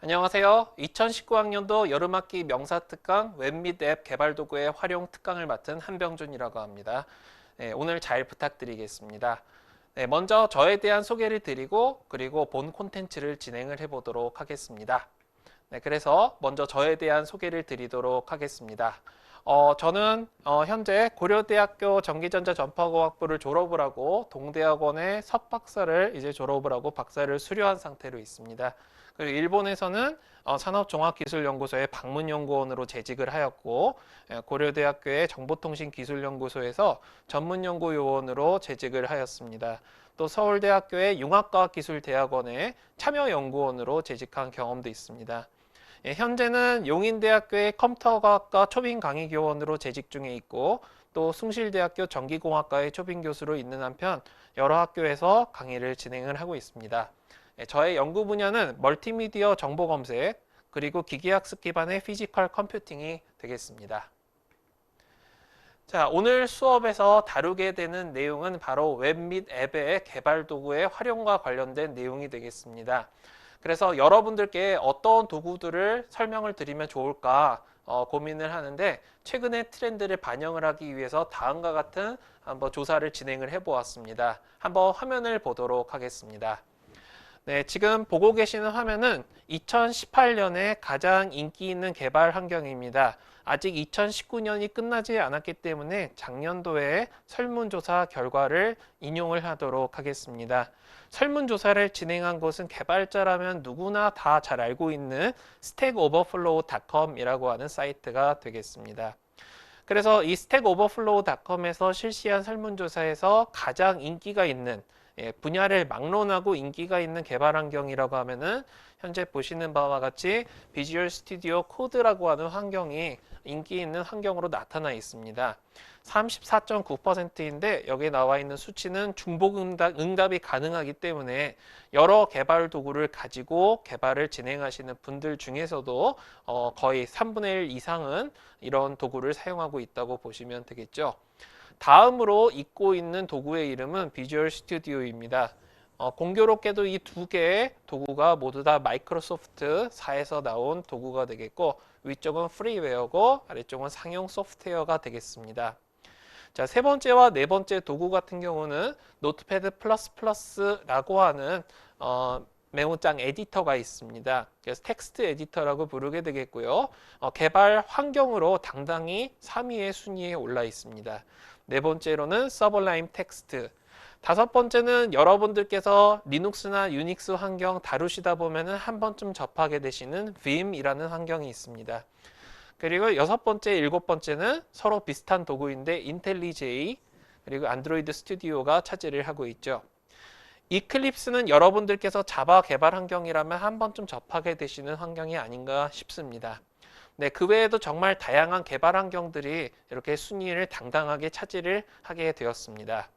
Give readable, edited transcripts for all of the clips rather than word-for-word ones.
안녕하세요. 2019학년도 여름학기 명사특강 웹 및 앱 개발 도구의 활용 특강을 맡은 한병준이라고 합니다. 오늘 잘 부탁드리겠습니다. 먼저 저에 대한 소개를 드리고 그리고 본 콘텐츠를 진행을 해보도록 하겠습니다. 그래서 먼저 저에 대한 소개를 드리도록 하겠습니다. 저는 현재 고려대학교 전기전자전파공학부를 졸업을 하고 동대학원의 석박사를 이제 졸업을 하고 박사를 수료한 상태로 있습니다. 그리고 일본에서는 산업종합기술연구소의 방문연구원으로 재직을 하였고 고려대학교의 정보통신기술연구소에서 전문연구요원으로 재직을 하였습니다. 또 서울대학교의 융합과학기술대학원의 참여연구원으로 재직한 경험도 있습니다. 현재는 용인대학교의 컴퓨터과학과 초빙강의교원으로 재직 중에 있고 또 숭실대학교 전기공학과의 초빙교수로 있는 한편 여러 학교에서 강의를 진행을 하고 있습니다. 저의 연구 분야는 멀티미디어 정보검색 그리고 기계학습 기반의 피지컬 컴퓨팅이 되겠습니다. 자, 오늘 수업에서 다루게 되는 내용은 바로 웹 및 앱의 개발 도구의 활용과 관련된 내용이 되겠습니다. 그래서 여러분들께 어떤 도구들을 설명을 드리면 좋을까 고민을 하는데 최근의 트렌드를 반영을 하기 위해서 다음과 같은 한번 조사를 진행을 해보았습니다. 한번 화면을 보도록 하겠습니다. 네, 지금 보고 계시는 화면은 2018년에 가장 인기 있는 개발 환경입니다. 아직 2019년이 끝나지 않았기 때문에 작년도에 설문조사 결과를 인용을 하도록 하겠습니다. 설문조사를 진행한 곳은 개발자라면 누구나 다 잘 알고 있는 stackoverflow.com이라고 하는 사이트가 되겠습니다. 그래서 이 stackoverflow.com에서 실시한 설문조사에서 가장 인기가 있는 분야를 막론하고 인기가 있는 개발 환경이라고 하면은 현재 보시는 바와 같이 비주얼 스튜디오 코드라고 하는 환경이 인기 있는 환경으로 나타나 있습니다. 34.9%인데 여기에 나와 있는 수치는 중복 응답이 가능하기 때문에 여러 개발 도구를 가지고 개발을 진행하시는 분들 중에서도 거의 3분의 1 이상은 이런 도구를 사용하고 있다고 보시면 되겠죠. 다음으로 있고 있는 도구의 이름은 비주얼 스튜디오입니다. 공교롭게도 이 두 개의 도구가 모두 다 마이크로소프트사에서 나온 도구가 되겠고 위쪽은 프리웨어고 아래쪽은 상용 소프트웨어가 되겠습니다. 자, 세 번째와 네 번째 도구 같은 경우는 노트패드 플러스플러스라고 하는 메모장 에디터가 있습니다. 그래서 텍스트 에디터라고 부르게 되겠고요. 개발 환경으로 당당히 3위의 순위에 올라 있습니다. 네 번째로는 서블라임 텍스트. 다섯 번째는 여러분들께서 리눅스나 유닉스 환경 다루시다 보면은 한 번쯤 접하게 되시는 vim이라는 환경이 있습니다. 그리고 여섯 번째, 일곱 번째는 서로 비슷한 도구인데 인텔리제이 그리고 안드로이드 스튜디오가 차지를 하고 있죠. 이클립스는 여러분들께서 자바 개발 환경이라면 한 번쯤 접하게 되시는 환경이 아닌가 싶습니다. 네, 그 외에도 정말 다양한 개발 환경들이 이렇게 순위를 당당하게 차지를 하게 되었습니다.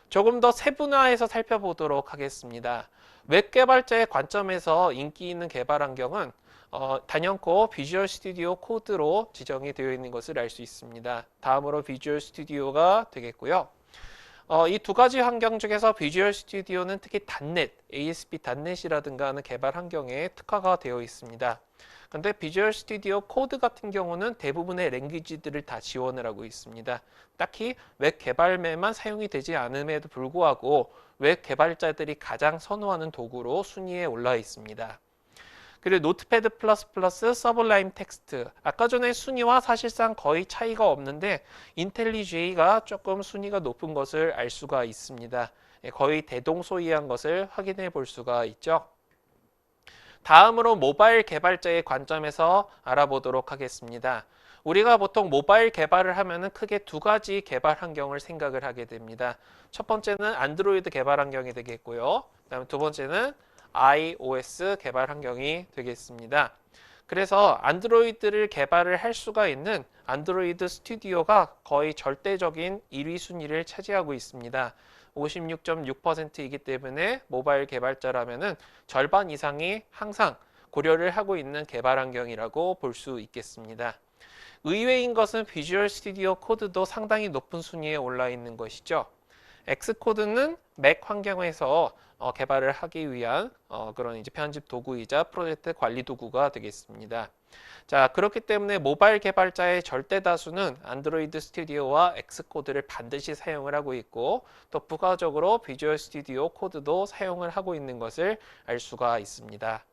조금 더 세분화해서 살펴보도록 하겠습니다. 웹 개발자의 관점에서 인기 있는 개발 환경은 단연코 비주얼 스튜디오 코드로 지정이 되어 있는 것을 알 수 있습니다. 다음으로 비주얼 스튜디오가 되겠고요. 이 두 가지 환경 중에서 비주얼 스튜디오는 특히 .NET, ASP.NET이라든가 하는 개발 환경에 특화가 되어 있습니다. 근데 비주얼 스튜디오 코드 같은 경우는 대부분의 랭귀지들을 다 지원을 하고 있습니다. 딱히 웹 개발에만 사용이 되지 않음에도 불구하고 웹 개발자들이 가장 선호하는 도구로 순위에 올라 있습니다. 그리고 노트패드 플러스 서블라임 텍스트. 아까 전에 순위와 사실상 거의 차이가 없는데 인텔리제이가 조금 순위가 높은 것을 알 수가 있습니다. 거의 대동소이한 것을 확인해 볼 수가 있죠. 다음으로 모바일 개발자의 관점에서 알아보도록 하겠습니다. 우리가 보통 모바일 개발을 하면은 크게 두 가지 개발 환경을 생각을 하게 됩니다. 첫 번째는 안드로이드 개발 환경이 되겠고요. 그다음 두 번째는 iOS 개발 환경이 되겠습니다. 그래서 안드로이드를 개발을 할 수가 있는 안드로이드 스튜디오가 거의 절대적인 1위 순위를 차지하고 있습니다. 56.6%이기 때문에 모바일 개발자라면은 절반 이상이 항상 고려를 하고 있는 개발 환경이라고 볼 수 있겠습니다. 의외인 것은 비주얼 스튜디오 코드도 상당히 높은 순위에 올라 있는 것이죠. 엑스코드는 맥 환경에서 개발을 하기 위한 그런 이제 편집 도구이자 프로젝트 관리 도구가 되겠습니다. 자, 그렇기 때문에 모바일 개발자의 절대 다수는 안드로이드 스튜디오와 엑스코드를 반드시 사용을 하고 있고 또 부가적으로 비주얼 스튜디오 코드도 사용을 하고 있는 것을 알 수가 있습니다.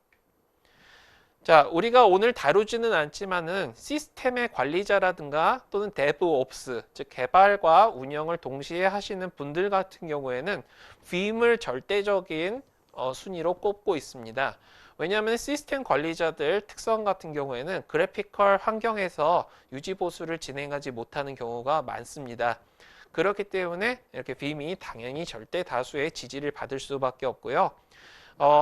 자, 우리가 오늘 다루지는 않지만은 시스템의 관리자라든가 또는 데브옵스, 즉 개발과 운영을 동시에 하시는 분들 같은 경우에는 Vim을 절대적인 순위로 꼽고 있습니다. 왜냐하면 시스템 관리자들 특성 같은 경우에는 그래피컬 환경에서 유지 보수를 진행하지 못하는 경우가 많습니다. 그렇기 때문에 이렇게 Vim이 당연히 절대 다수의 지지를 받을 수밖에 없고요.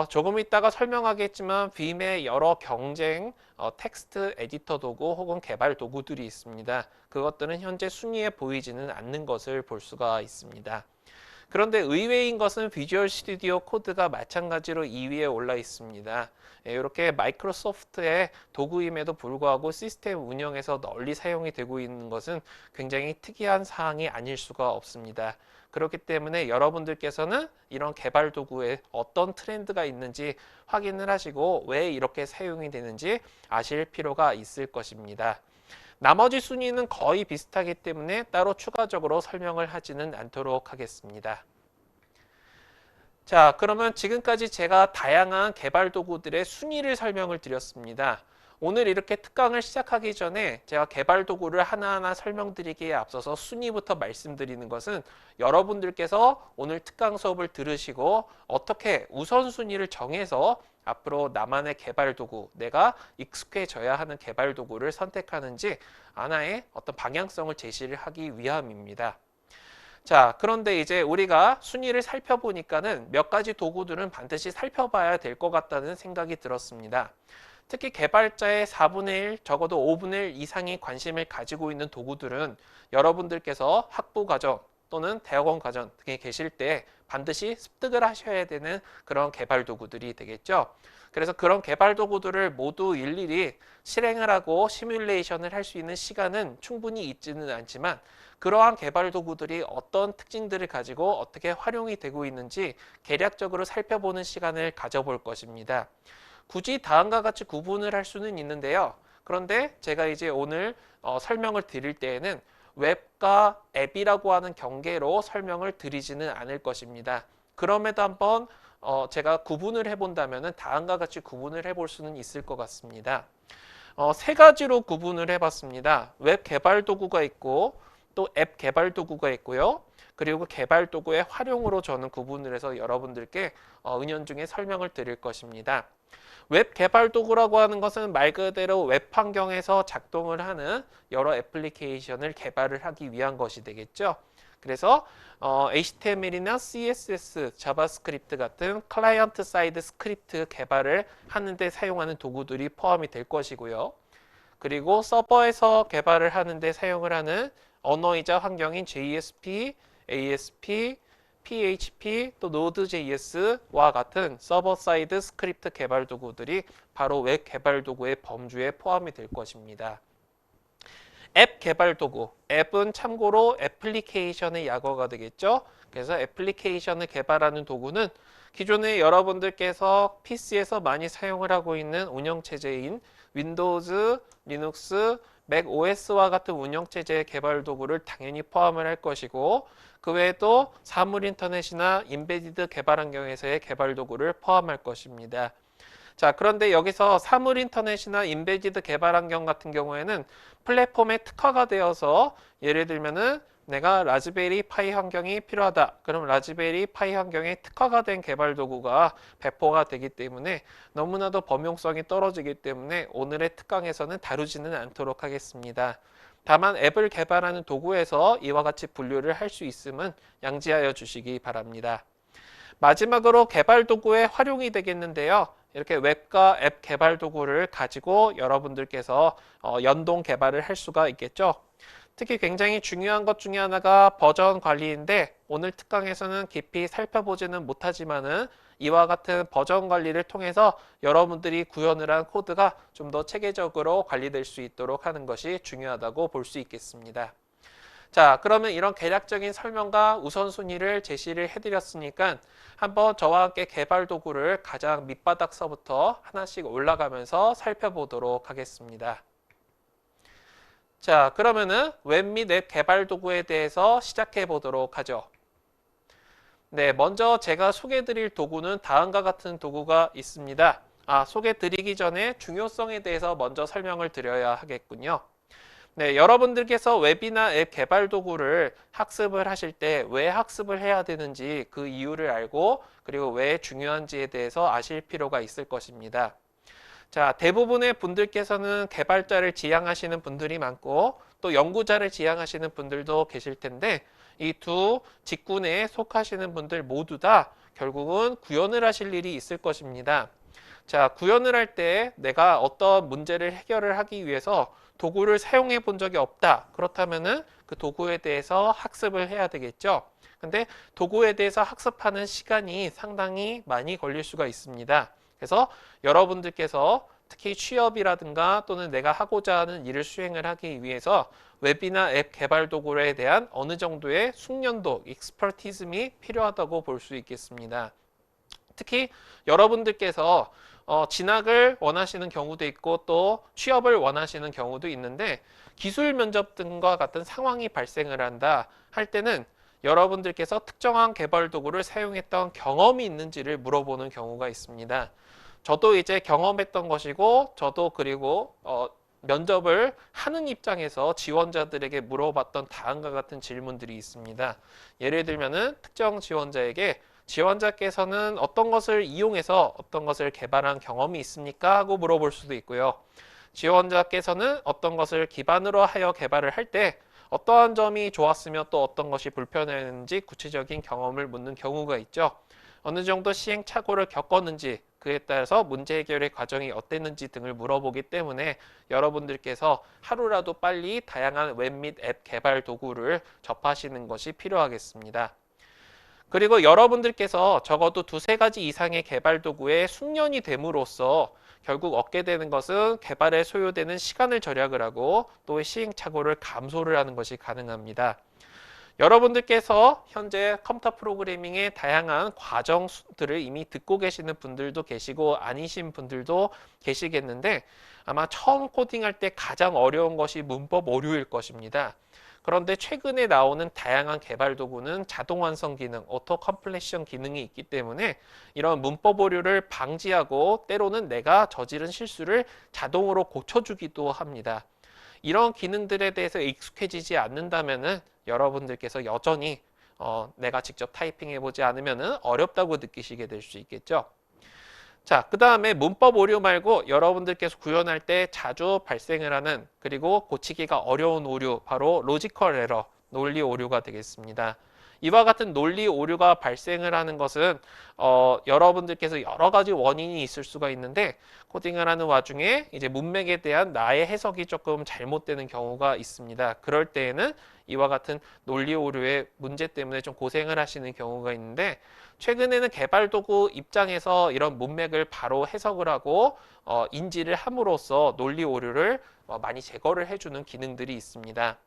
조금 이따가 설명하겠지만 빔의 여러 경쟁 텍스트 에디터 도구 혹은 개발 도구들이 있습니다. 그것들은 현재 순위에 보이지는 않는 것을 볼 수가 있습니다. 그런데 의외인 것은 비주얼 스튜디오 코드가 마찬가지로 2위에 올라 있습니다. 이렇게 마이크로소프트의 도구임에도 불구하고 시스템 운영에서 널리 사용이 되고 있는 것은 굉장히 특이한 사항이 아닐 수가 없습니다. 그렇기 때문에 여러분들께서는 이런 개발 도구에 어떤 트렌드가 있는지 확인을 하시고 왜 이렇게 사용이 되는지 아실 필요가 있을 것입니다. 나머지 순위는 거의 비슷하기 때문에 따로 추가적으로 설명을 하지는 않도록 하겠습니다. 자, 그러면 지금까지 제가 다양한 개발 도구들의 순위를 설명을 드렸습니다. 오늘 이렇게 특강을 시작하기 전에 제가 개발 도구를 하나하나 설명드리기에 앞서서 순위부터 말씀드리는 것은 여러분들께서 오늘 특강 수업을 들으시고 어떻게 우선순위를 정해서 앞으로 나만의 개발 도구, 내가 익숙해져야 하는 개발 도구를 선택하는지 하나의 어떤 방향성을 제시를 하기 위함입니다. 자, 그런데 이제 우리가 순위를 살펴보니까는 몇 가지 도구들은 반드시 살펴봐야 될 것 같다는 생각이 들었습니다. 특히 개발자의 4분의 1, 적어도 5분의 1 이상의 관심을 가지고 있는 도구들은 여러분들께서 학부 과정 또는 대학원 과정 등에 계실 때 반드시 습득을 하셔야 되는 그런 개발 도구들이 되겠죠. 그래서 그런 개발 도구들을 모두 일일이 실행을 하고 시뮬레이션을 할 수 있는 시간은 충분히 있지는 않지만 그러한 개발 도구들이 어떤 특징들을 가지고 어떻게 활용이 되고 있는지 개략적으로 살펴보는 시간을 가져볼 것입니다. 굳이 다음과 같이 구분을 할 수는 있는데요. 그런데 제가 이제 오늘 설명을 드릴 때에는 웹과 앱이라고 하는 경계로 설명을 드리지는 않을 것입니다. 그럼에도 한번 제가 구분을 해본다면 다음과 같이 구분을 해볼 수는 있을 것 같습니다. 세 가지로 구분을 해봤습니다. 웹 개발 도구가 있고 또 앱 개발 도구가 있고요. 그리고 개발 도구의 활용으로 저는 구분을 해서 여러분들께 은연중에 설명을 드릴 것입니다. 웹 개발 도구라고 하는 것은 말 그대로 웹 환경에서 작동을 하는 여러 애플리케이션을 개발을 하기 위한 것이 되겠죠. 그래서 HTML이나 CSS, 자바스크립트 같은 클라이언트 사이드 스크립트 개발을 하는데 사용하는 도구들이 포함이 될 것이고요. 그리고 서버에서 개발을 하는데 사용을 하는 언어이자 환경인 JSP, ASP, PHP, 또 Node.js와 같은 서버 사이드 스크립트 개발 도구들이 바로 웹 개발 도구의 범주에 포함이 될 것입니다. 앱 개발 도구, 앱은 참고로 애플리케이션의 약어가 되겠죠. 그래서 애플리케이션을 개발하는 도구는 기존에 여러분들께서 PC에서 많이 사용을 하고 있는 운영체제인 윈도우즈, 리눅스, 맥 OS와 같은 운영체제의 개발 도구를 당연히 포함을 할 것이고 그 외에도 사물 인터넷이나 인베디드 개발 환경에서의 개발 도구를 포함할 것입니다. 자, 그런데 여기서 사물 인터넷이나 인베디드 개발 환경 같은 경우에는 플랫폼에 특화가 되어서 예를 들면은 내가 라즈베리 파이 환경이 필요하다. 그럼 라즈베리 파이 환경에 특화가 된 개발 도구가 배포가 되기 때문에 너무나도 범용성이 떨어지기 때문에 오늘의 특강에서는 다루지는 않도록 하겠습니다. 다만 앱을 개발하는 도구에서 이와 같이 분류를 할 수 있음은 양지하여 주시기 바랍니다. 마지막으로 개발 도구의 활용이 되겠는데요. 이렇게 웹과 앱 개발 도구를 가지고 여러분들께서 연동 개발을 할 수가 있겠죠. 특히 굉장히 중요한 것 중에 하나가 버전 관리인데 오늘 특강에서는 깊이 살펴보지는 못하지만은 이와 같은 버전 관리를 통해서 여러분들이 구현을 한 코드가 좀 더 체계적으로 관리될 수 있도록 하는 것이 중요하다고 볼 수 있겠습니다. 자, 그러면 이런 개략적인 설명과 우선순위를 제시를 해드렸으니까 한번 저와 함께 개발 도구를 가장 밑바닥서부터 하나씩 올라가면서 살펴보도록 하겠습니다. 자, 그러면은 웹 및 앱 개발 도구에 대해서 시작해 보도록 하죠. 네, 먼저 제가 소개해드릴 도구는 다음과 같은 도구가 있습니다. 소개드리기 전에 중요성에 대해서 먼저 설명을 드려야 하겠군요. 네, 여러분들께서 웹이나 앱 개발 도구를 학습을 하실 때 왜 학습을 해야 되는지 그 이유를 알고 그리고 왜 중요한지에 대해서 아실 필요가 있을 것입니다. 자, 대부분의 분들께서는 개발자를 지향하시는 분들이 많고 또 연구자를 지향하시는 분들도 계실 텐데 이 두 직군에 속하시는 분들 모두 다 결국은 구현을 하실 일이 있을 것입니다. 자, 구현을 할 때 내가 어떤 문제를 해결을 하기 위해서 도구를 사용해 본 적이 없다. 그렇다면은 그 도구에 대해서 학습을 해야 되겠죠. 근데 도구에 대해서 학습하는 시간이 상당히 많이 걸릴 수가 있습니다. 그래서 여러분들께서 특히 취업이라든가 또는 내가 하고자 하는 일을 수행을 하기 위해서 웹이나 앱 개발 도구에 대한 어느 정도의 숙련도, 익스퍼티즘이 필요하다고 볼 수 있겠습니다. 특히 여러분들께서 진학을 원하시는 경우도 있고 또 취업을 원하시는 경우도 있는데 기술 면접 등과 같은 상황이 발생을 한다 할 때는 여러분들께서 특정한 개발 도구를 사용했던 경험이 있는지를 물어보는 경우가 있습니다. 저도 이제 경험했던 것이고 저도 그리고 면접을 하는 입장에서 지원자들에게 물어봤던 다음과 같은 질문들이 있습니다. 예를 들면은 특정 지원자에게 지원자께서는 어떤 것을 이용해서 어떤 것을 개발한 경험이 있습니까? 하고 물어볼 수도 있고요. 지원자께서는 어떤 것을 기반으로 하여 개발을 할 때 어떠한 점이 좋았으며 또 어떤 것이 불편했는지 구체적인 경험을 묻는 경우가 있죠. 어느 정도 시행착오를 겪었는지 그에 따라서 문제 해결의 과정이 어땠는지 등을 물어보기 때문에 여러분들께서 하루라도 빨리 다양한 웹 및 앱 개발 도구를 접하시는 것이 필요하겠습니다. 그리고 여러분들께서 적어도 두세 가지 이상의 개발 도구에 숙련이 됨으로써 결국 얻게 되는 것은 개발에 소요되는 시간을 절약을 하고 또 시행착오를 감소를 하는 것이 가능합니다. 여러분들께서 현재 컴퓨터 프로그래밍의 다양한 과정들을 이미 듣고 계시는 분들도 계시고 아니신 분들도 계시겠는데 아마 처음 코딩할 때 가장 어려운 것이 문법 오류일 것입니다. 그런데 최근에 나오는 다양한 개발 도구는 자동 완성 기능, 오토 컴플레션 기능이 있기 때문에 이런 문법 오류를 방지하고 때로는 내가 저지른 실수를 자동으로 고쳐주기도 합니다. 이런 기능들에 대해서 익숙해지지 않는다면은 여러분들께서 여전히 내가 직접 타이핑해보지 않으면은 어렵다고 느끼시게 될 수 있겠죠. 자, 그 다음에 문법 오류 말고 여러분들께서 구현할 때 자주 발생을 하는 그리고 고치기가 어려운 오류, 바로 로지컬 에러, 논리 오류가 되겠습니다. 이와 같은 논리 오류가 발생을 하는 것은 여러분들께서 여러 가지 원인이 있을 수가 있는데 코딩을 하는 와중에 이제 문맥에 대한 나의 해석이 조금 잘못되는 경우가 있습니다. 그럴 때에는 이와 같은 논리 오류의 문제 때문에 좀 고생을 하시는 경우가 있는데 최근에는 개발 도구 입장에서 이런 문맥을 바로 해석을 하고 인지를 함으로써 논리 오류를 많이 제거를 해주는 기능들이 있습니다.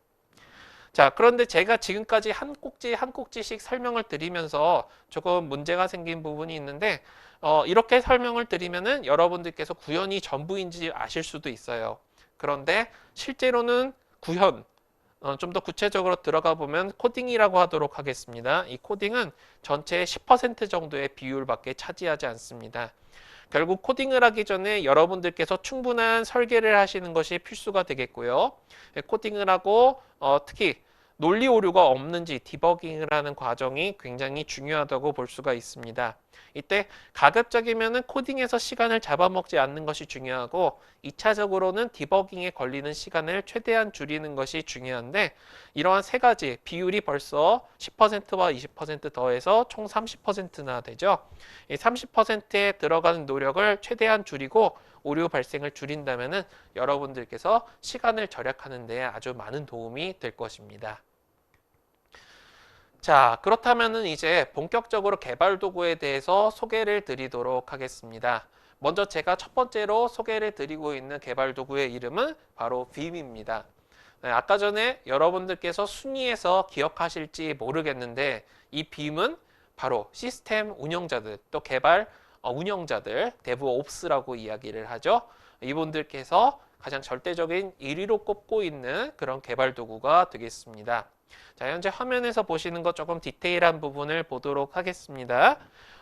자, 그런데 제가 지금까지 한 꼭지 한 꼭지씩 설명을 드리면서 조금 문제가 생긴 부분이 있는데 이렇게 설명을 드리면은 여러분들께서 구현이 전부인지 아실 수도 있어요. 그런데 실제로는 구현, 좀 더 구체적으로 들어가 보면 코딩이라고 하도록 하겠습니다. 이 코딩은 전체의 10% 정도의 비율밖에 차지하지 않습니다. 결국 코딩을 하기 전에 여러분들께서 충분한 설계를 하시는 것이 필수가 되겠고요. 코딩을 하고 특히 논리 오류가 없는지 디버깅을 하는 과정이 굉장히 중요하다고 볼 수가 있습니다. 이때 가급적이면 코딩에서 시간을 잡아먹지 않는 것이 중요하고 2차적으로는 디버깅에 걸리는 시간을 최대한 줄이는 것이 중요한데 이러한 세 가지 비율이 벌써 10%와 20% 더해서 총 30%나 되죠. 이 30%에 들어가는 노력을 최대한 줄이고 오류 발생을 줄인다면 여러분들께서 시간을 절약하는 데 아주 많은 도움이 될 것입니다. 자, 그렇다면은 이제 본격적으로 개발 도구에 대해서 소개를 드리도록 하겠습니다. 먼저 제가 첫 번째로 소개를 드리고 있는 개발 도구의 이름은 바로 빔입니다. 네, 아까 전에 여러분들께서 순위에서 기억하실지 모르겠는데 이 빔은 바로 시스템 운영자들 또 개발 운영자들 데브옵스라고 이야기를 하죠. 이분들께서 가장 절대적인 1위로 꼽고 있는 그런 개발 도구가 되겠습니다. 자, 현재 화면에서 보시는 것 조금 디테일한 부분을 보도록 하겠습니다.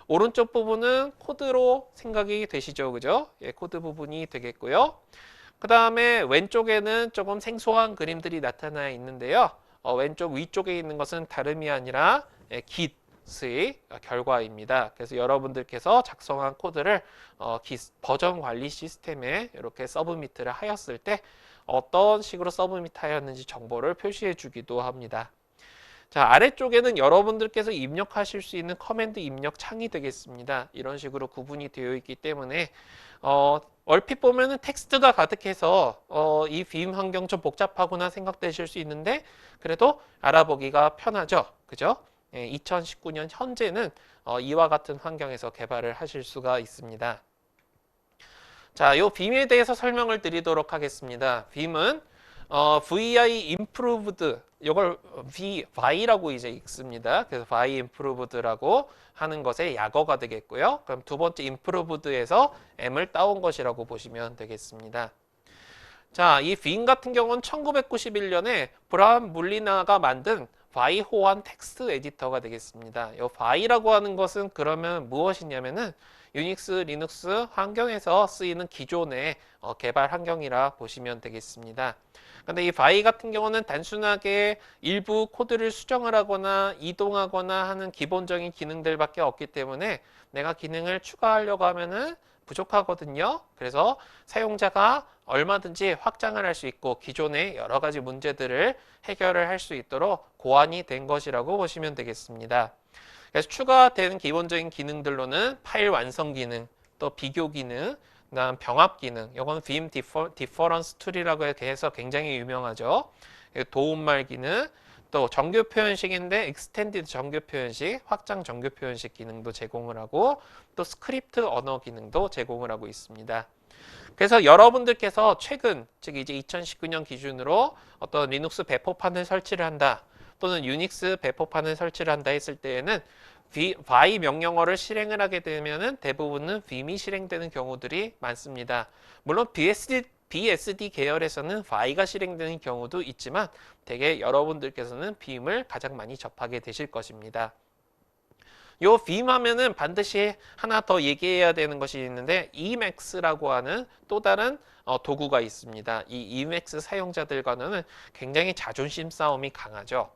오른쪽 부분은 코드로 생각이 되시죠, 그죠? 예, 코드 부분이 되겠고요. 그 다음에 왼쪽에는 조금 생소한 그림들이 나타나 있는데요. 왼쪽 위쪽에 있는 것은 다름이 아니라 Git의 결과입니다. 그래서 여러분들께서 작성한 코드를 Git 버전 관리 시스템에 이렇게 서브미트를 하였을 때 어떤 식으로 서브미트 하였는지 정보를 표시해 주기도 합니다. 자, 아래쪽에는 여러분들께서 입력하실 수 있는 커맨드 입력 창이 되겠습니다. 이런 식으로 구분이 되어 있기 때문에 얼핏 보면은 텍스트가 가득해서 이 빔 환경 좀 복잡하구나 생각되실 수 있는데 그래도 알아보기가 편하죠. 그죠? 2019년 현재는 이와 같은 환경에서 개발을 하실 수가 있습니다. 자, 이 빔에 대해서 설명을 드리도록 하겠습니다. 빔은 VI improved 이걸 VI라고 이제 읽습니다. 그래서 VI improved라고 하는 것의 약어가 되겠고요. 그럼 두 번째 improved에서 M을 따온 것이라고 보시면 되겠습니다. 자, 이 빔 같은 경우는 1991년에 브라운 물리나가 만든 바이 호환 텍스트 에디터가 되겠습니다. 이 바이라고 하는 것은 그러면 무엇이냐면은 유닉스, 리눅스 환경에서 쓰이는 기존의 개발 환경이라 보시면 되겠습니다. 근데 이 바이 같은 경우는 단순하게 일부 코드를 수정을 하거나 이동하거나 하는 기본적인 기능들밖에 없기 때문에 내가 기능을 추가하려고 하면은 부족하거든요. 그래서 사용자가 얼마든지 확장을 할 수 있고 기존의 여러 가지 문제들을 해결을 할 수 있도록 고안이 된 것이라고 보시면 되겠습니다. 그래서 추가되는 기본적인 기능들로는 파일 완성 기능, 또 비교 기능, 그다음 병합 기능, 이건 빔 디퍼런스 툴이라고 해서 굉장히 유명하죠. 도움말 기능, 또 정규 표현식인데 익스텐디드 정규 표현식, 확장 정규 표현식 기능도 제공을 하고 또 스크립트 언어 기능도 제공을 하고 있습니다. 그래서 여러분들께서 최근, 즉 이제 2019년 기준으로 어떤 리눅스 배포판을 설치를 한다, 또는 유닉스 배포판을 설치를 한다 했을 때에는 바이 명령어를 실행을 하게 되면은 대부분은 빔이 실행되는 경우들이 많습니다. 물론 BSD 계열에서는 바이가 실행되는 경우도 있지만 대개 여러분들께서는 빔을 가장 많이 접하게 되실 것입니다. 요 빔 하면은 반드시 하나 더 얘기해야 되는 것이 있는데 Emacs라고 하는 또 다른 도구가 있습니다. 이 Emacs 사용자들과는 굉장히 자존심 싸움이 강하죠.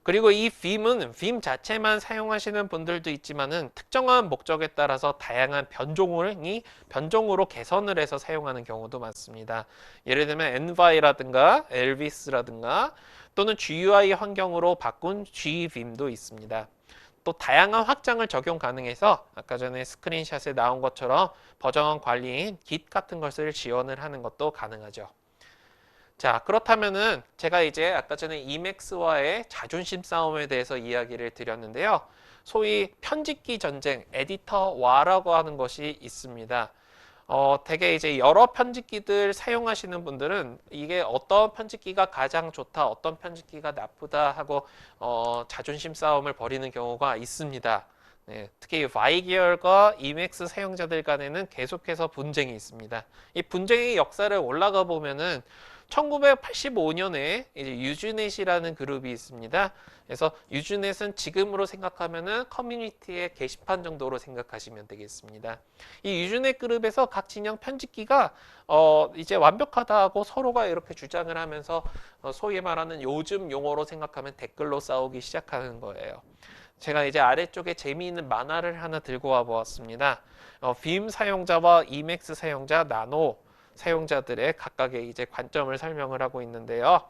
그리고 이 빔은 빔 자체만 사용하시는 분들도 있지만은 특정한 목적에 따라서 다양한 변종으로 개선을 해서 사용하는 경우도 많습니다. 예를 들면 envy라든가 elvis라든가 또는 GUI 환경으로 바꾼 gvim도 있습니다. 또 다양한 확장을 적용 가능해서 아까 전에 스크린샷에 나온 것처럼 버전 관리인 Git 같은 것을 지원을 하는 것도 가능하죠. 자, 그렇다면은 제가 이제 아까 전에 Emacs와의 자존심 싸움에 대해서 이야기를 드렸는데요. 소위 편집기 전쟁, 에디터와라고 하는 것이 있습니다. 대개 이제 여러 편집기들 사용하시는 분들은 이게 어떤 편집기가 가장 좋다, 어떤 편집기가 나쁘다 하고 자존심 싸움을 벌이는 경우가 있습니다. 네, 특히 Y 계열과 Emacs 사용자들 간에는 계속해서 분쟁이 있습니다. 이 분쟁의 역사를 올라가 보면은 1985년에 이제 유즈넷이라는 그룹이 있습니다. 그래서 유즈넷은 지금으로 생각하면은 커뮤니티의 게시판 정도로 생각하시면 되겠습니다. 이 유즈넷 그룹에서 각 진영 편집기가 이제 완벽하다 하고 서로가 이렇게 주장을 하면서 소위 말하는 요즘 용어로 생각하면 댓글로 싸우기 시작하는 거예요. 제가 이제 아래쪽에 재미있는 만화를 하나 들고 와 보았습니다. 빔 사용자와 Emacs 사용자, 나노 사용자들의 각각의 이제 관점을 설명을 하고 있는데요.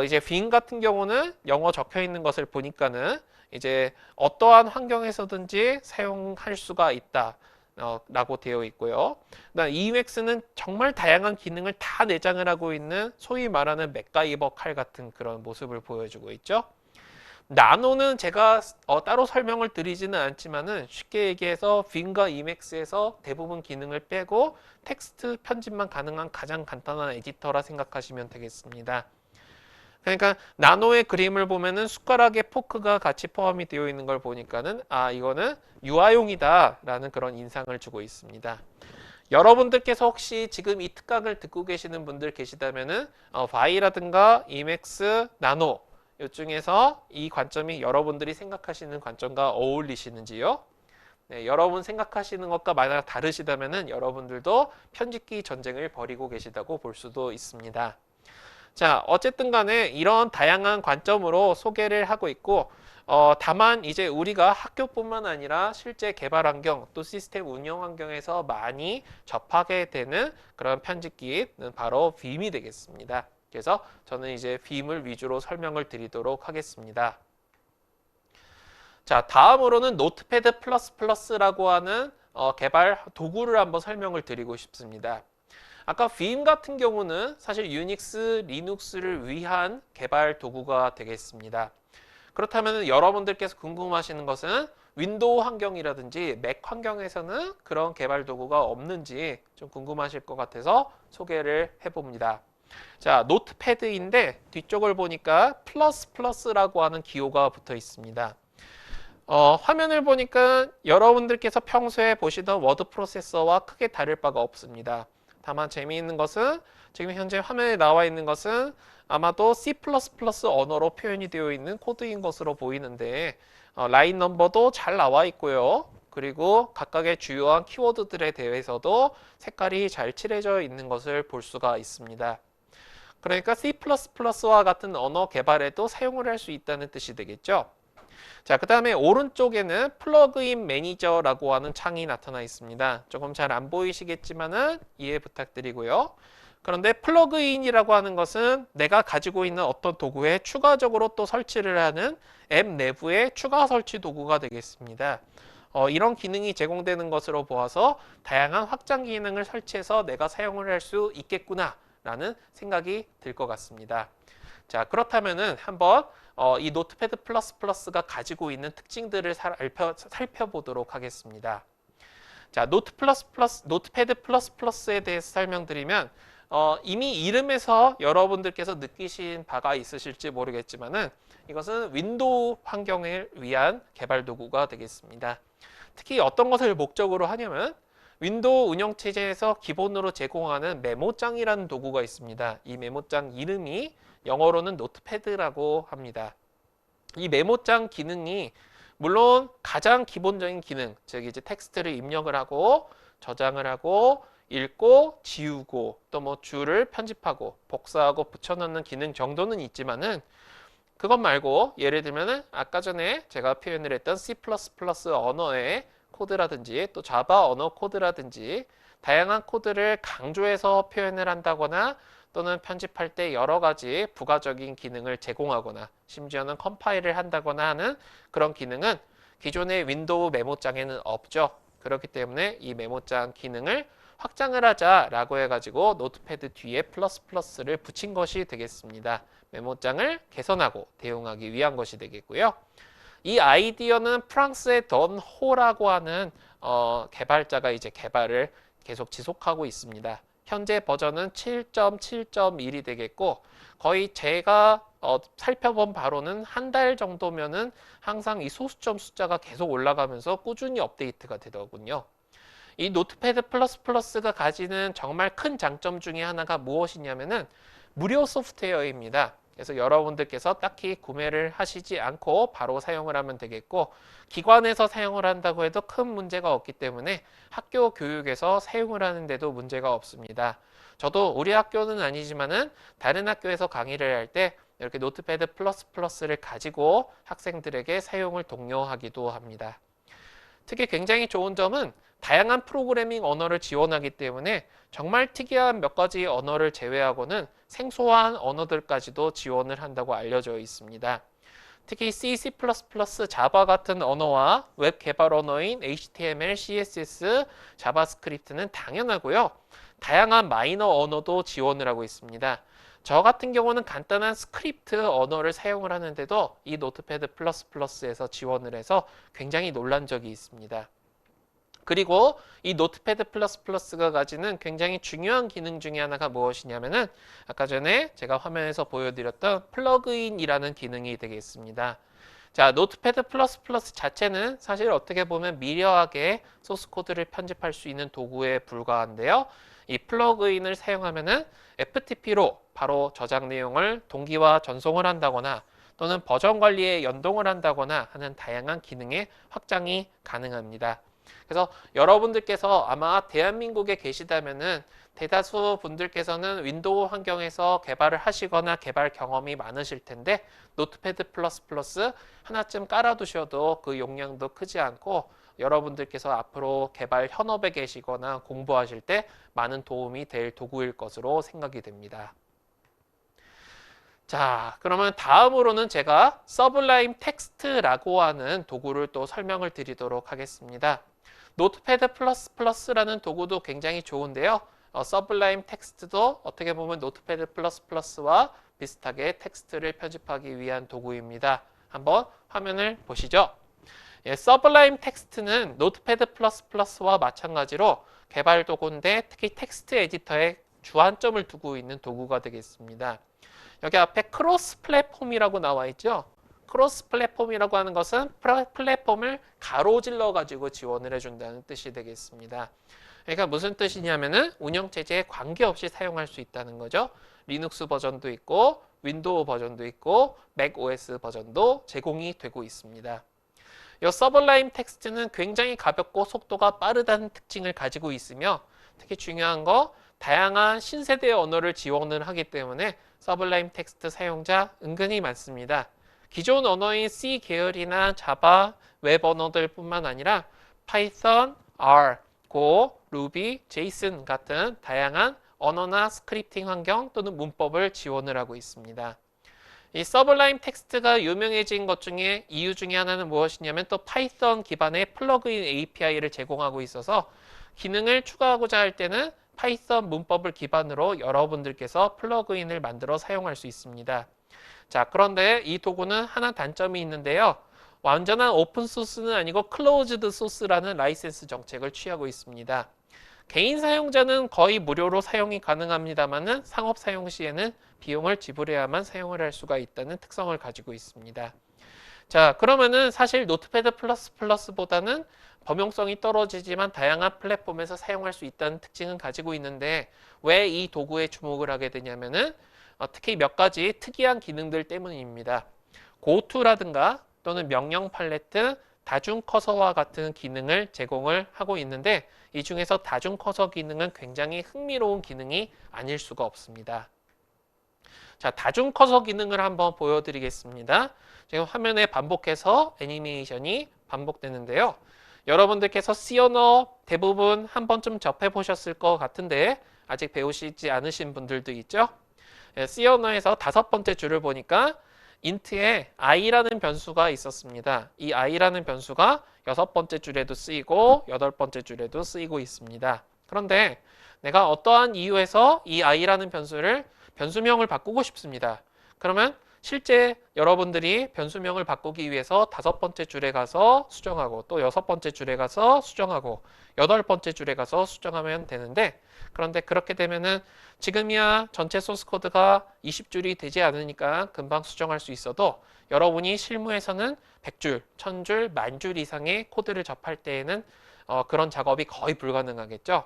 이제 빔 같은 경우는 영어 적혀 있는 것을 보니까는 이제 어떠한 환경에서든지 사용할 수가 있다. 라고 되어 있고요. 그다음 Emacs는 정말 다양한 기능을 다 내장을 하고 있는 소위 말하는 맥가이버 칼 같은 그런 모습을 보여주고 있죠. 나노는 제가 따로 설명을 드리지는 않지만은 쉽게 얘기해서 빔과 이맥스에서 대부분 기능을 빼고 텍스트 편집만 가능한 가장 간단한 에디터라 생각하시면 되겠습니다. 그러니까 나노의 그림을 보면은 숟가락에 포크가 같이 포함이 되어 있는 걸 보니까는 아, 이거는 유아용이다라는 그런 인상을 주고 있습니다. 여러분들께서 혹시 지금 이 특강을 듣고 계시는 분들 계시다면은 바이라든가 이맥스, 나노 이 중에서 이 관점이 여러분들이 생각하시는 관점과 어울리시는지요? 네, 여러분 생각하시는 것과 만약 다르시다면은 여러분들도 편집기 전쟁을 벌이고 계시다고 볼 수도 있습니다. 자, 어쨌든 간에 이런 다양한 관점으로 소개를 하고 있고, 다만 이제 우리가 학교뿐만 아니라 실제 개발 환경 또 시스템 운영 환경에서 많이 접하게 되는 그런 편집기는 바로 빔이 되겠습니다. 그래서 저는 이제 빔을 위주로 설명을 드리도록 하겠습니다. 자, 다음으로는 노트패드 플러스 플러스라고 하는 개발 도구를 한번 설명을 드리고 싶습니다. 아까 빔 같은 경우는 사실 유닉스, 리눅스를 위한 개발 도구가 되겠습니다. 그렇다면 여러분들께서 궁금하시는 것은 윈도우 환경이라든지 맥 환경에서는 그런 개발 도구가 없는지 좀 궁금하실 것 같아서 소개를 해봅니다. 자, 노트패드인데 뒤쪽을 보니까 플러스 플러스라고 하는 기호가 붙어 있습니다. 화면을 보니까 여러분들께서 평소에 보시던 워드 프로세서와 크게 다를 바가 없습니다. 다만 재미있는 것은 지금 현재 화면에 나와 있는 것은 아마도 C++ 언어로 표현이 되어 있는 코드인 것으로 보이는데 라인 넘버도 잘 나와 있고요. 그리고 각각의 주요한 키워드들에 대해서도 색깔이 잘 칠해져 있는 것을 볼 수가 있습니다. 그러니까 C++와 같은 언어 개발에도 사용을 할 수 있다는 뜻이 되겠죠. 자, 그 다음에 오른쪽에는 플러그인 매니저라고 하는 창이 나타나 있습니다. 조금 잘 안 보이시겠지만은 이해 부탁드리고요. 그런데 플러그인이라고 하는 것은 내가 가지고 있는 어떤 도구에 추가적으로 또 설치를 하는 앱 내부의 추가 설치 도구가 되겠습니다. 이런 기능이 제공되는 것으로 보아서 다양한 확장 기능을 설치해서 내가 사용을 할 수 있겠구나 라는 생각이 들 것 같습니다. 자, 그렇다면은 한번 이 노트패드 플러스 플러스가 가지고 있는 특징들을 살펴보도록 하겠습니다. 자, 노트패드 플러스 플러스에 대해서 설명드리면 이미 이름에서 여러분들께서 느끼신 바가 있으실지 모르겠지만은 이것은 윈도우 환경을 위한 개발 도구가 되겠습니다. 특히 어떤 것을 목적으로 하냐면 윈도우 운영체제에서 기본으로 제공하는 메모장이라는 도구가 있습니다. 이 메모장 이름이 영어로는 노트패드라고 합니다. 이 메모장 기능이 물론 가장 기본적인 기능, 즉 이제 텍스트를 입력을 하고 저장을 하고 읽고 지우고 또 뭐 줄을 편집하고 복사하고 붙여넣는 기능 정도는 있지만은 그것 말고 예를 들면은 아까 전에 제가 표현을 했던 C++ 언어의 코드라든지 또 자바 언어 코드라든지 다양한 코드를 강조해서 표현을 한다거나 또는 편집할 때 여러 가지 부가적인 기능을 제공하거나 심지어는 컴파일을 한다거나 하는 그런 기능은 기존의 윈도우 메모장에는 없죠. 그렇기 때문에 이 메모장 기능을 확장을 하자라고 해가지고 노트패드 뒤에 플러스 플러스를 붙인 것이 되겠습니다. 메모장을 개선하고 대용하기 위한 것이 되겠고요. 이 아이디어는 프랑스의 던 호라고 하는 개발자가 이제 개발을 계속 지속하고 있습니다. 현재 버전은 7.7.1이 되겠고 거의 제가 살펴본 바로는 한 달 정도면은 항상 이 소수점 숫자가 계속 올라가면서 꾸준히 업데이트가 되더군요. 이 노트패드 플러스 플러스가 가지는 정말 큰 장점 중에 하나가 무엇이냐면은 무료 소프트웨어입니다. 그래서 여러분들께서 딱히 구매를 하시지 않고 바로 사용을 하면 되겠고 기관에서 사용을 한다고 해도 큰 문제가 없기 때문에 학교 교육에서 사용을 하는데도 문제가 없습니다. 저도 우리 학교는 아니지만은 다른 학교에서 강의를 할 때 이렇게 노트패드 플러스 플러스를 가지고 학생들에게 사용을 독려하기도 합니다. 특히 굉장히 좋은 점은 다양한 프로그래밍 언어를 지원하기 때문에 정말 특이한 몇 가지 언어를 제외하고는 생소한 언어들까지도 지원을 한다고 알려져 있습니다. 특히 C, C++, 자바 같은 언어와 웹 개발 언어인 HTML, CSS, 자바스크립트는 당연하고요. 다양한 마이너 언어도 지원을 하고 있습니다. 저 같은 경우는 간단한 스크립트 언어를 사용을 하는데도 이 노트패드 플러스플러스에서 지원을 해서 굉장히 놀란 적이 있습니다. 그리고 이 노트패드 플러스플러스가 가지는 굉장히 중요한 기능 중에 하나가 무엇이냐면은 아까 전에 제가 화면에서 보여드렸던 플러그인이라는 기능이 되겠습니다. 자, 노트패드 플러스플러스 자체는 사실 어떻게 보면 미려하게 소스 코드를 편집할 수 있는 도구에 불과한데요. 이 플러그인을 사용하면은 FTP로 바로 저장 내용을 동기화 전송을 한다거나 또는 버전 관리에 연동을 한다거나 하는 다양한 기능의 확장이 가능합니다. 그래서 여러분들께서 아마 대한민국에 계시다면은 대다수 분들께서는 윈도우 환경에서 개발을 하시거나 개발 경험이 많으실 텐데 노트패드 플러스플러스 하나쯤 깔아두셔도 그 용량도 크지 않고 여러분들께서 앞으로 개발 현업에 계시거나 공부하실 때 많은 도움이 될 도구일 것으로 생각이 됩니다. 자, 그러면 다음으로는 제가 서블라임 텍스트라고 하는 도구를 또 설명을 드리도록 하겠습니다. 노트패드 플러스플러스라는 도구도 굉장히 좋은데요. 서블라임 텍스트도 어떻게 보면 노트패드 플러스플러스와 비슷하게 텍스트를 편집하기 위한 도구입니다. 한번 화면을 보시죠. 예, 서블라임 텍스트는 노트패드 플러스플러스와 마찬가지로 개발 도구인데 특히 텍스트 에디터에 주안점을 두고 있는 도구가 되겠습니다. 여기 앞에 크로스 플랫폼이라고 나와 있죠. 크로스 플랫폼이라고 하는 것은 플랫폼을 가로질러 가지고 지원을 해준다는 뜻이 되겠습니다. 그러니까 무슨 뜻이냐면은 운영체제에 관계없이 사용할 수 있다는 거죠. 리눅스 버전도 있고 윈도우 버전도 있고 맥 OS 버전도 제공이 되고 있습니다. 이 서블라임 텍스트는 굉장히 가볍고 속도가 빠르다는 특징을 가지고 있으며 특히 중요한 거 다양한 신세대 언어를 지원을 하기 때문에 서블라임 텍스트 사용자 은근히 많습니다. 기존 언어인 C 계열이나 자바, 웹 언어들 뿐만 아니라 파이썬, R, Go, Ruby, JSON 같은 다양한 언어나 스크립팅 환경 또는 문법을 지원을 하고 있습니다. 이 서블라임 텍스트가 유명해진 것 중에 이유 중에 하나는 무엇이냐면 또 파이썬 기반의 플러그인 API를 제공하고 있어서 기능을 추가하고자 할 때는 파이썬 문법을 기반으로 여러분들께서 플러그인을 만들어 사용할 수 있습니다. 자, 그런데 이 도구는 하나 단점이 있는데요. 완전한 오픈 소스는 아니고 클로즈드 소스라는 라이센스 정책을 취하고 있습니다. 개인 사용자는 거의 무료로 사용이 가능합니다만은 상업 사용 시에는 비용을 지불해야만 사용을 할 수가 있다는 특성을 가지고 있습니다. 자, 그러면은 사실 노트패드 플러스보다는 범용성이 떨어지지만 다양한 플랫폼에서 사용할 수 있다는 특징은 가지고 있는데 왜 이 도구에 주목을 하게 되냐면은 특히 몇 가지 특이한 기능들 때문입니다. 고투라든가 또는 명령 팔레트, 다중 커서와 같은 기능을 제공을 하고 있는데 이 중에서 다중 커서 기능은 굉장히 흥미로운 기능이 아닐 수가 없습니다. 자, 다중 커서 기능을 한번 보여드리겠습니다. 지금 화면에 반복해서 애니메이션이 반복되는데요. 여러분들께서 C 언어 대부분 한 번쯤 접해 보셨을 것 같은데 아직 배우시지 않으신 분들도 있죠. C 언어에서 5번째 줄을 보니까 int에 i라는 변수가 있었습니다. 이 i라는 변수가 6번째 줄에도 쓰이고 8번째 줄에도 쓰이고 있습니다. 그런데 내가 어떠한 이유에서 이 i라는 변수명을 바꾸고 싶습니다. 그러면 실제 여러분들이 변수명을 바꾸기 위해서 5번째 줄에 가서 수정하고 또 6번째 줄에 가서 수정하고 8번째 줄에 가서 수정하면 되는데 그런데 그렇게 되면은 지금이야 전체 소스 코드가 20줄이 되지 않으니까 금방 수정할 수 있어도 여러분이 실무에서는 100줄, 1000줄, 10,000줄 이상의 코드를 접할 때에는 그런 작업이 거의 불가능하겠죠.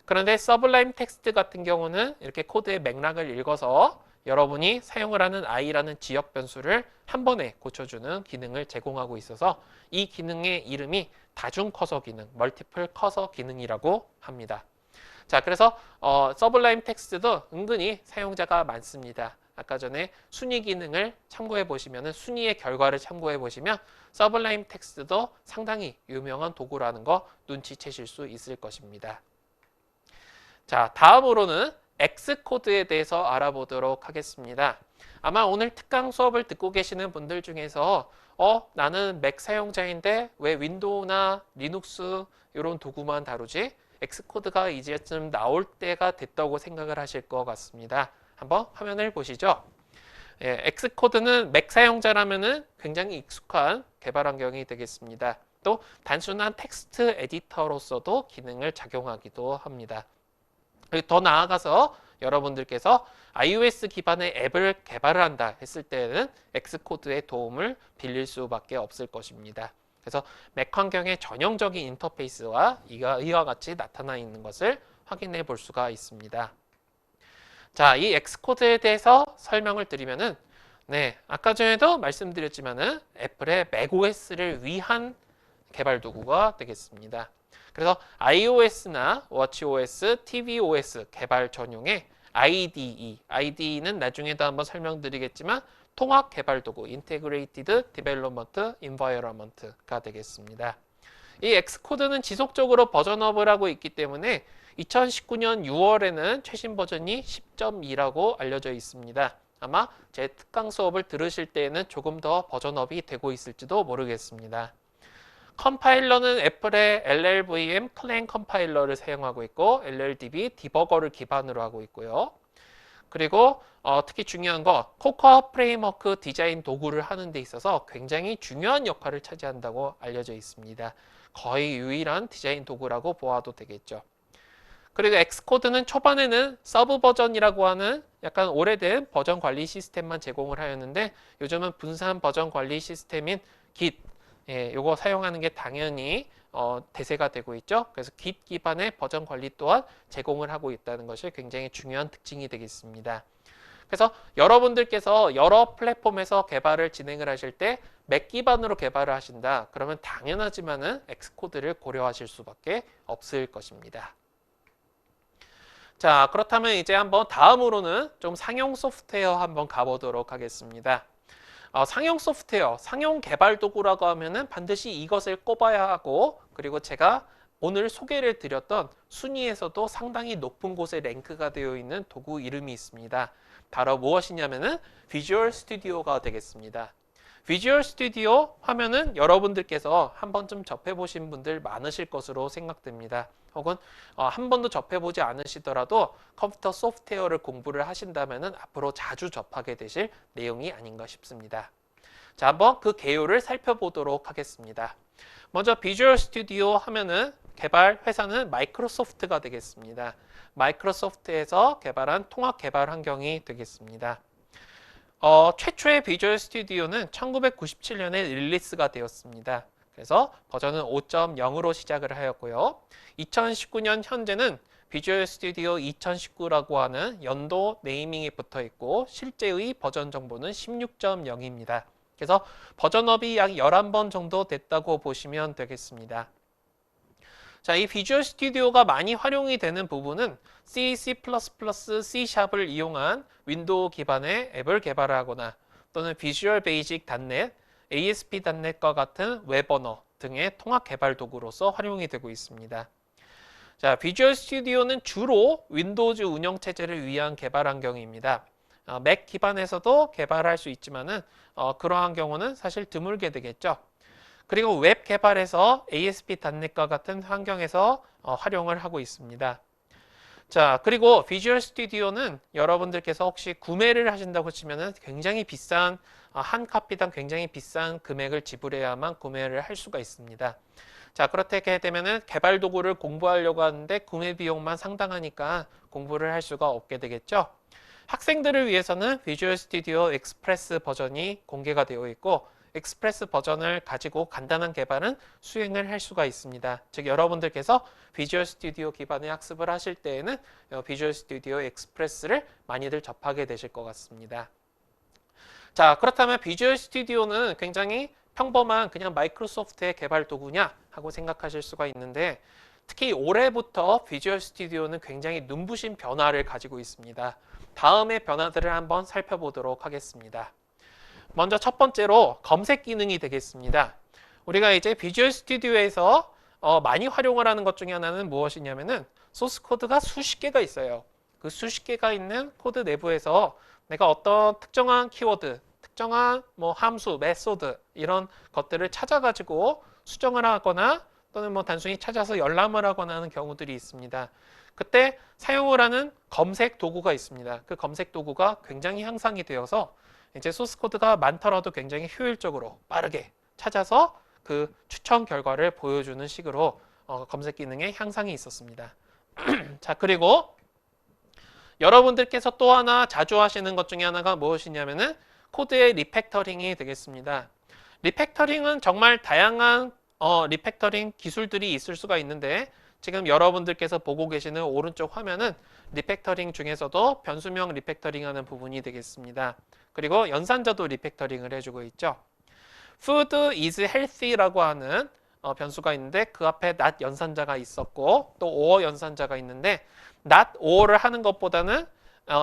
그런데 서블라임 텍스트 같은 경우는 이렇게 코드의 맥락을 읽어서 여러분이 사용을 하는 i라는 지역 변수를 한 번에 고쳐주는 기능을 제공하고 있어서 이 기능의 이름이 다중 커서 기능, 멀티플 커서 기능이라고 합니다. 자, 그래서 서블라임 텍스트도 은근히 사용자가 많습니다. 아까 전에 순위 기능을 참고해 보시면 순위의 결과를 참고해 보시면 서블라임 텍스트도 상당히 유명한 도구라는 거 눈치채실 수 있을 것입니다. 자, 다음으로는 X코드에 대해서 알아보도록 하겠습니다. 아마 오늘 특강 수업을 듣고 계시는 분들 중에서 나는 맥 사용자인데 왜 윈도우나 리눅스 이런 도구만 다루지? 엑스코드가 이제쯤 나올 때가 됐다고 생각을 하실 것 같습니다. 한번 화면을 보시죠. 예, 엑스코드는 맥 사용자라면은 굉장히 익숙한 개발 환경이 되겠습니다. 또 단순한 텍스트 에디터로서도 기능을 작용하기도 합니다. 그리고 더 나아가서 여러분들께서 iOS 기반의 앱을 개발을 한다 했을 때는 엑스코드의 도움을 빌릴 수밖에 없을 것입니다. 그래서 맥 환경의 전형적인 인터페이스와 이와 같이 나타나 있는 것을 확인해 볼 수가 있습니다. 자, 이 엑스코드에 대해서 설명을 드리면은 네, 아까 전에도 말씀드렸지만은 애플의 macOS를 위한 개발 도구가 되겠습니다. 그래서 iOS나 watchOS, tvOS 개발 전용의 IDE는 나중에도 한번 설명드리겠지만 통합 개발 도구 Integrated Development Environment가 되겠습니다. 이 엑스코드는 지속적으로 버전업을 하고 있기 때문에 2019년 6월에는 최신 버전이 10.2라고 알려져 있습니다. 아마 제 특강 수업을 들으실 때에는 조금 더 버전업이 되고 있을지도 모르겠습니다. 컴파일러는 애플의 LLVM 클랜 컴파일러를 사용하고 있고 LLDB 디버거를 기반으로 하고 있고요. 그리고 특히 중요한 거 코코아 프레임워크 디자인 도구를 하는 데 있어서 굉장히 중요한 역할을 차지한다고 알려져 있습니다. 거의 유일한 디자인 도구라고 보아도 되겠죠. 그리고 엑스코드는 초반에는 서브 버전이라고 하는 약간 오래된 버전 관리 시스템만 제공을 하였는데 요즘은 분산 버전 관리 시스템인 Git 요거 사용하는 게 당연히 대세가 되고 있죠. 그래서 Git 기반의 버전 관리 또한 제공을 하고 있다는 것이 굉장히 중요한 특징이 되겠습니다. 그래서 여러분들께서 여러 플랫폼에서 개발을 진행을 하실 때 맥 기반으로 개발을 하신다. 그러면 당연하지만은 엑스코드를 고려하실 수밖에 없을 것입니다. 자, 그렇다면 이제 한번 다음으로는 좀 상용 소프트웨어 한번 가보도록 하겠습니다. 상용 소프트웨어, 상용 개발 도구라고 하면은 반드시 이것을 꼽아야 하고, 그리고 제가 오늘 소개를 드렸던 순위에서도 상당히 높은 곳에 랭크가 되어 있는 도구 이름이 있습니다. 바로 무엇이냐면은 비주얼 스튜디오가 되겠습니다. 비주얼 스튜디오 하면은 여러분들께서 한 번쯤 접해보신 분들 많으실 것으로 생각됩니다. 혹은 한 번도 접해보지 않으시더라도 컴퓨터 소프트웨어를 공부를 하신다면은 앞으로 자주 접하게 되실 내용이 아닌가 싶습니다. 자, 한번 그 개요를 살펴보도록 하겠습니다. 먼저 비주얼 스튜디오 하면은 개발 회사는 마이크로소프트가 되겠습니다. 마이크로소프트에서 개발한 통합 개발 환경이 되겠습니다. 최초의 비주얼 스튜디오는 1997년에 릴리스가 되었습니다. 그래서 버전은 5.0으로 시작을 하였고요. 2019년 현재는 비주얼 스튜디오 2019라고 하는 연도 네이밍이 붙어 있고 실제의 버전 정보는 16.0입니다. 그래서 버전업이 약 11번 정도 됐다고 보시면 되겠습니다. 자, 이 비주얼 스튜디오가 많이 활용이 되는 부분은 C, C++, C#을 이용한 윈도우 기반의 앱을 개발하거나 또는 비주얼 베이직 .NET, ASP.NET과 같은 웹 언어 등의 통합 개발 도구로서 활용이 되고 있습니다. 자, 비주얼 스튜디오는 주로 윈도우즈 운영 체제를 위한 개발 환경입니다. 맥 기반에서도 개발할 수 있지만은 그러한 경우는 사실 드물게 되겠죠. 그리고 웹 개발에서 ASP.NET과 같은 환경에서 활용을 하고 있습니다. 자, 그리고 비주얼 스튜디오는 여러분들께서 혹시 구매를 하신다고 치면은 굉장히 비싼 한 카피당 굉장히 비싼 금액을 지불해야만 구매를 할 수가 있습니다. 자, 그렇게 되면은 개발 도구를 공부하려고 하는데 구매 비용만 상당하니까 공부를 할 수가 없게 되겠죠. 학생들을 위해서는 비주얼 스튜디오 익스프레스 버전이 공개가 되어 있고 익스프레스 버전을 가지고 간단한 개발은 수행을 할 수가 있습니다. 즉 여러분들께서 비주얼 스튜디오 기반의 학습을 하실 때에는 비주얼 스튜디오 익스프레스를 많이들 접하게 되실 것 같습니다. 자, 그렇다면 비주얼 스튜디오는 굉장히 평범한 그냥 마이크로소프트의 개발 도구냐 하고 생각하실 수가 있는데 특히 올해부터 비주얼 스튜디오는 굉장히 눈부신 변화를 가지고 있습니다. 다음의 변화들을 한번 살펴보도록 하겠습니다. 먼저 첫 번째로 검색 기능이 되겠습니다. 우리가 이제 비주얼 스튜디오에서 많이 활용을 하는 것 중에 하나는 무엇이냐면은 소스 코드가 수십 개가 있어요. 그 수십 개가 있는 코드 내부에서 내가 어떤 특정한 키워드, 특정한 뭐 함수, 메소드 이런 것들을 찾아가지고 수정을 하거나 또는 뭐 단순히 찾아서 열람을 하거나 하는 경우들이 있습니다. 그때 사용을 하는 검색 도구가 있습니다. 그 검색 도구가 굉장히 향상이 되어서 이제 소스 코드가 많더라도 굉장히 효율적으로 빠르게 찾아서 그 추천 결과를 보여주는 식으로 검색 기능의 향상이 있었습니다. 자, 그리고 여러분들께서 또 하나 자주 하시는 것 중에 하나가 무엇이냐면은 코드의 리팩터링이 되겠습니다. 리팩터링은 정말 다양한 리팩터링 기술들이 있을 수가 있는데 지금 여러분들께서 보고 계시는 오른쪽 화면은 리팩터링 중에서도 변수명 리팩터링 하는 부분이 되겠습니다. 그리고 연산자도 리팩터링을 해주고 있죠. Food is healthy라고 하는 변수가 있는데 그 앞에 not 연산자가 있었고 또 or 연산자가 있는데 not or를 하는 것보다는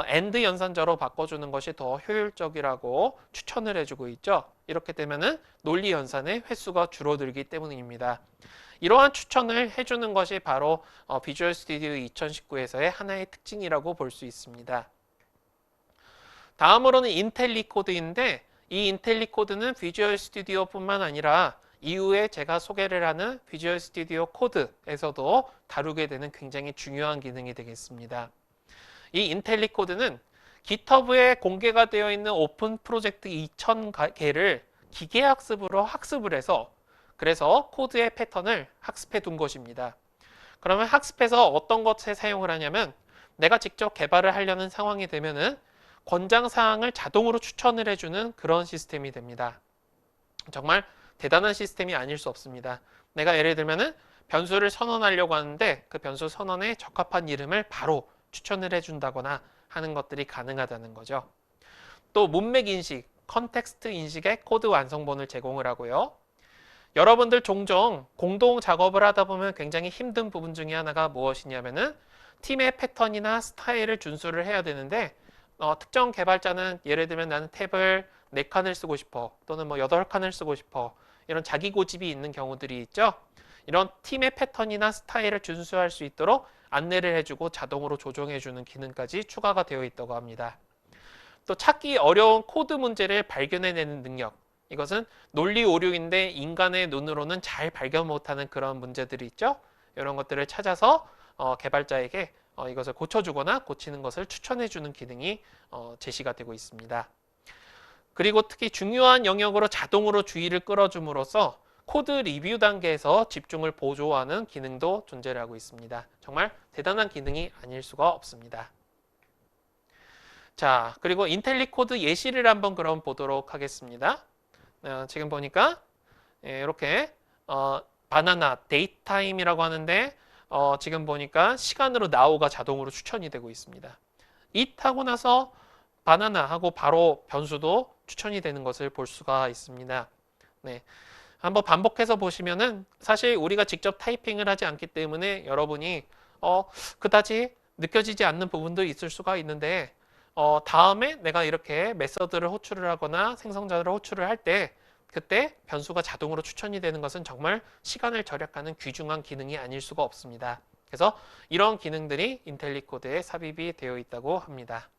and 연산자로 바꿔주는 것이 더 효율적이라고 추천을 해주고 있죠. 이렇게 되면은 논리 연산의 횟수가 줄어들기 때문입니다. 이러한 추천을 해주는 것이 바로 비주얼 스튜디오 2019에서의 하나의 특징이라고 볼 수 있습니다. 다음으로는 인텔리 코드인데 이 인텔리 코드는 비주얼 스튜디오뿐만 아니라 이후에 제가 소개를 하는 비주얼 스튜디오 코드에서도 다루게 되는 굉장히 중요한 기능이 되겠습니다. 이 인텔리 코드는 GitHub에 공개가 되어 있는 오픈 프로젝트 2000개를 기계학습으로 학습을 해서 그래서 코드의 패턴을 학습해 둔 것입니다. 그러면 학습해서 어떤 것에 사용을 하냐면 내가 직접 개발을 하려는 상황이 되면은 권장사항을 자동으로 추천을 해주는 그런 시스템이 됩니다. 정말 대단한 시스템이 아닐 수 없습니다. 내가 예를 들면은 변수를 선언하려고 하는데 그 변수 선언에 적합한 이름을 바로 추천을 해준다거나 하는 것들이 가능하다는 거죠. 또 문맥 인식, 컨텍스트 인식의 코드 완성본을 제공을 하고요. 여러분들 종종 공동 작업을 하다 보면 굉장히 힘든 부분 중에 하나가 무엇이냐면은 팀의 패턴이나 스타일을 준수를 해야 되는데 특정 개발자는 예를 들면 나는 탭을 4칸을 쓰고 싶어 또는 뭐 8칸을 쓰고 싶어 이런 자기 고집이 있는 경우들이 있죠. 이런 팀의 패턴이나 스타일을 준수할 수 있도록 안내를 해주고 자동으로 조정해주는 기능까지 추가가 되어 있다고 합니다. 또 찾기 어려운 코드 문제를 발견해내는 능력. 이것은 논리 오류인데 인간의 눈으로는 잘 발견 못하는 그런 문제들이 있죠. 이런 것들을 찾아서 개발자에게 이것을 고쳐주거나 고치는 것을 추천해주는 기능이 제시가 되고 있습니다. 그리고 특히 중요한 영역으로 자동으로 주의를 끌어줌으로써 코드 리뷰 단계에서 집중을 보조하는 기능도 존재를 하고 있습니다. 정말 대단한 기능이 아닐 수가 없습니다. 자, 그리고 인텔리 코드 예시를 한번 그럼 보도록 하겠습니다. 지금 보니까 이렇게 바나나 데이타임이라고 하는데 지금 보니까 시간으로 now가 자동으로 추천이 되고 있습니다. it 하고 나서 바나나 하고 바로 변수도 추천이 되는 것을 볼 수가 있습니다. 네. 한번 반복해서 보시면은 사실 우리가 직접 타이핑을 하지 않기 때문에 여러분이 그다지 느껴지지 않는 부분도 있을 수가 있는데 다음에 내가 이렇게 메서드를 호출을 하거나 생성자를 호출을 할 때 그때 변수가 자동으로 추천이 되는 것은 정말 시간을 절약하는 귀중한 기능이 아닐 수가 없습니다. 그래서 이런 기능들이 인텔리 코드에 삽입이 되어 있다고 합니다.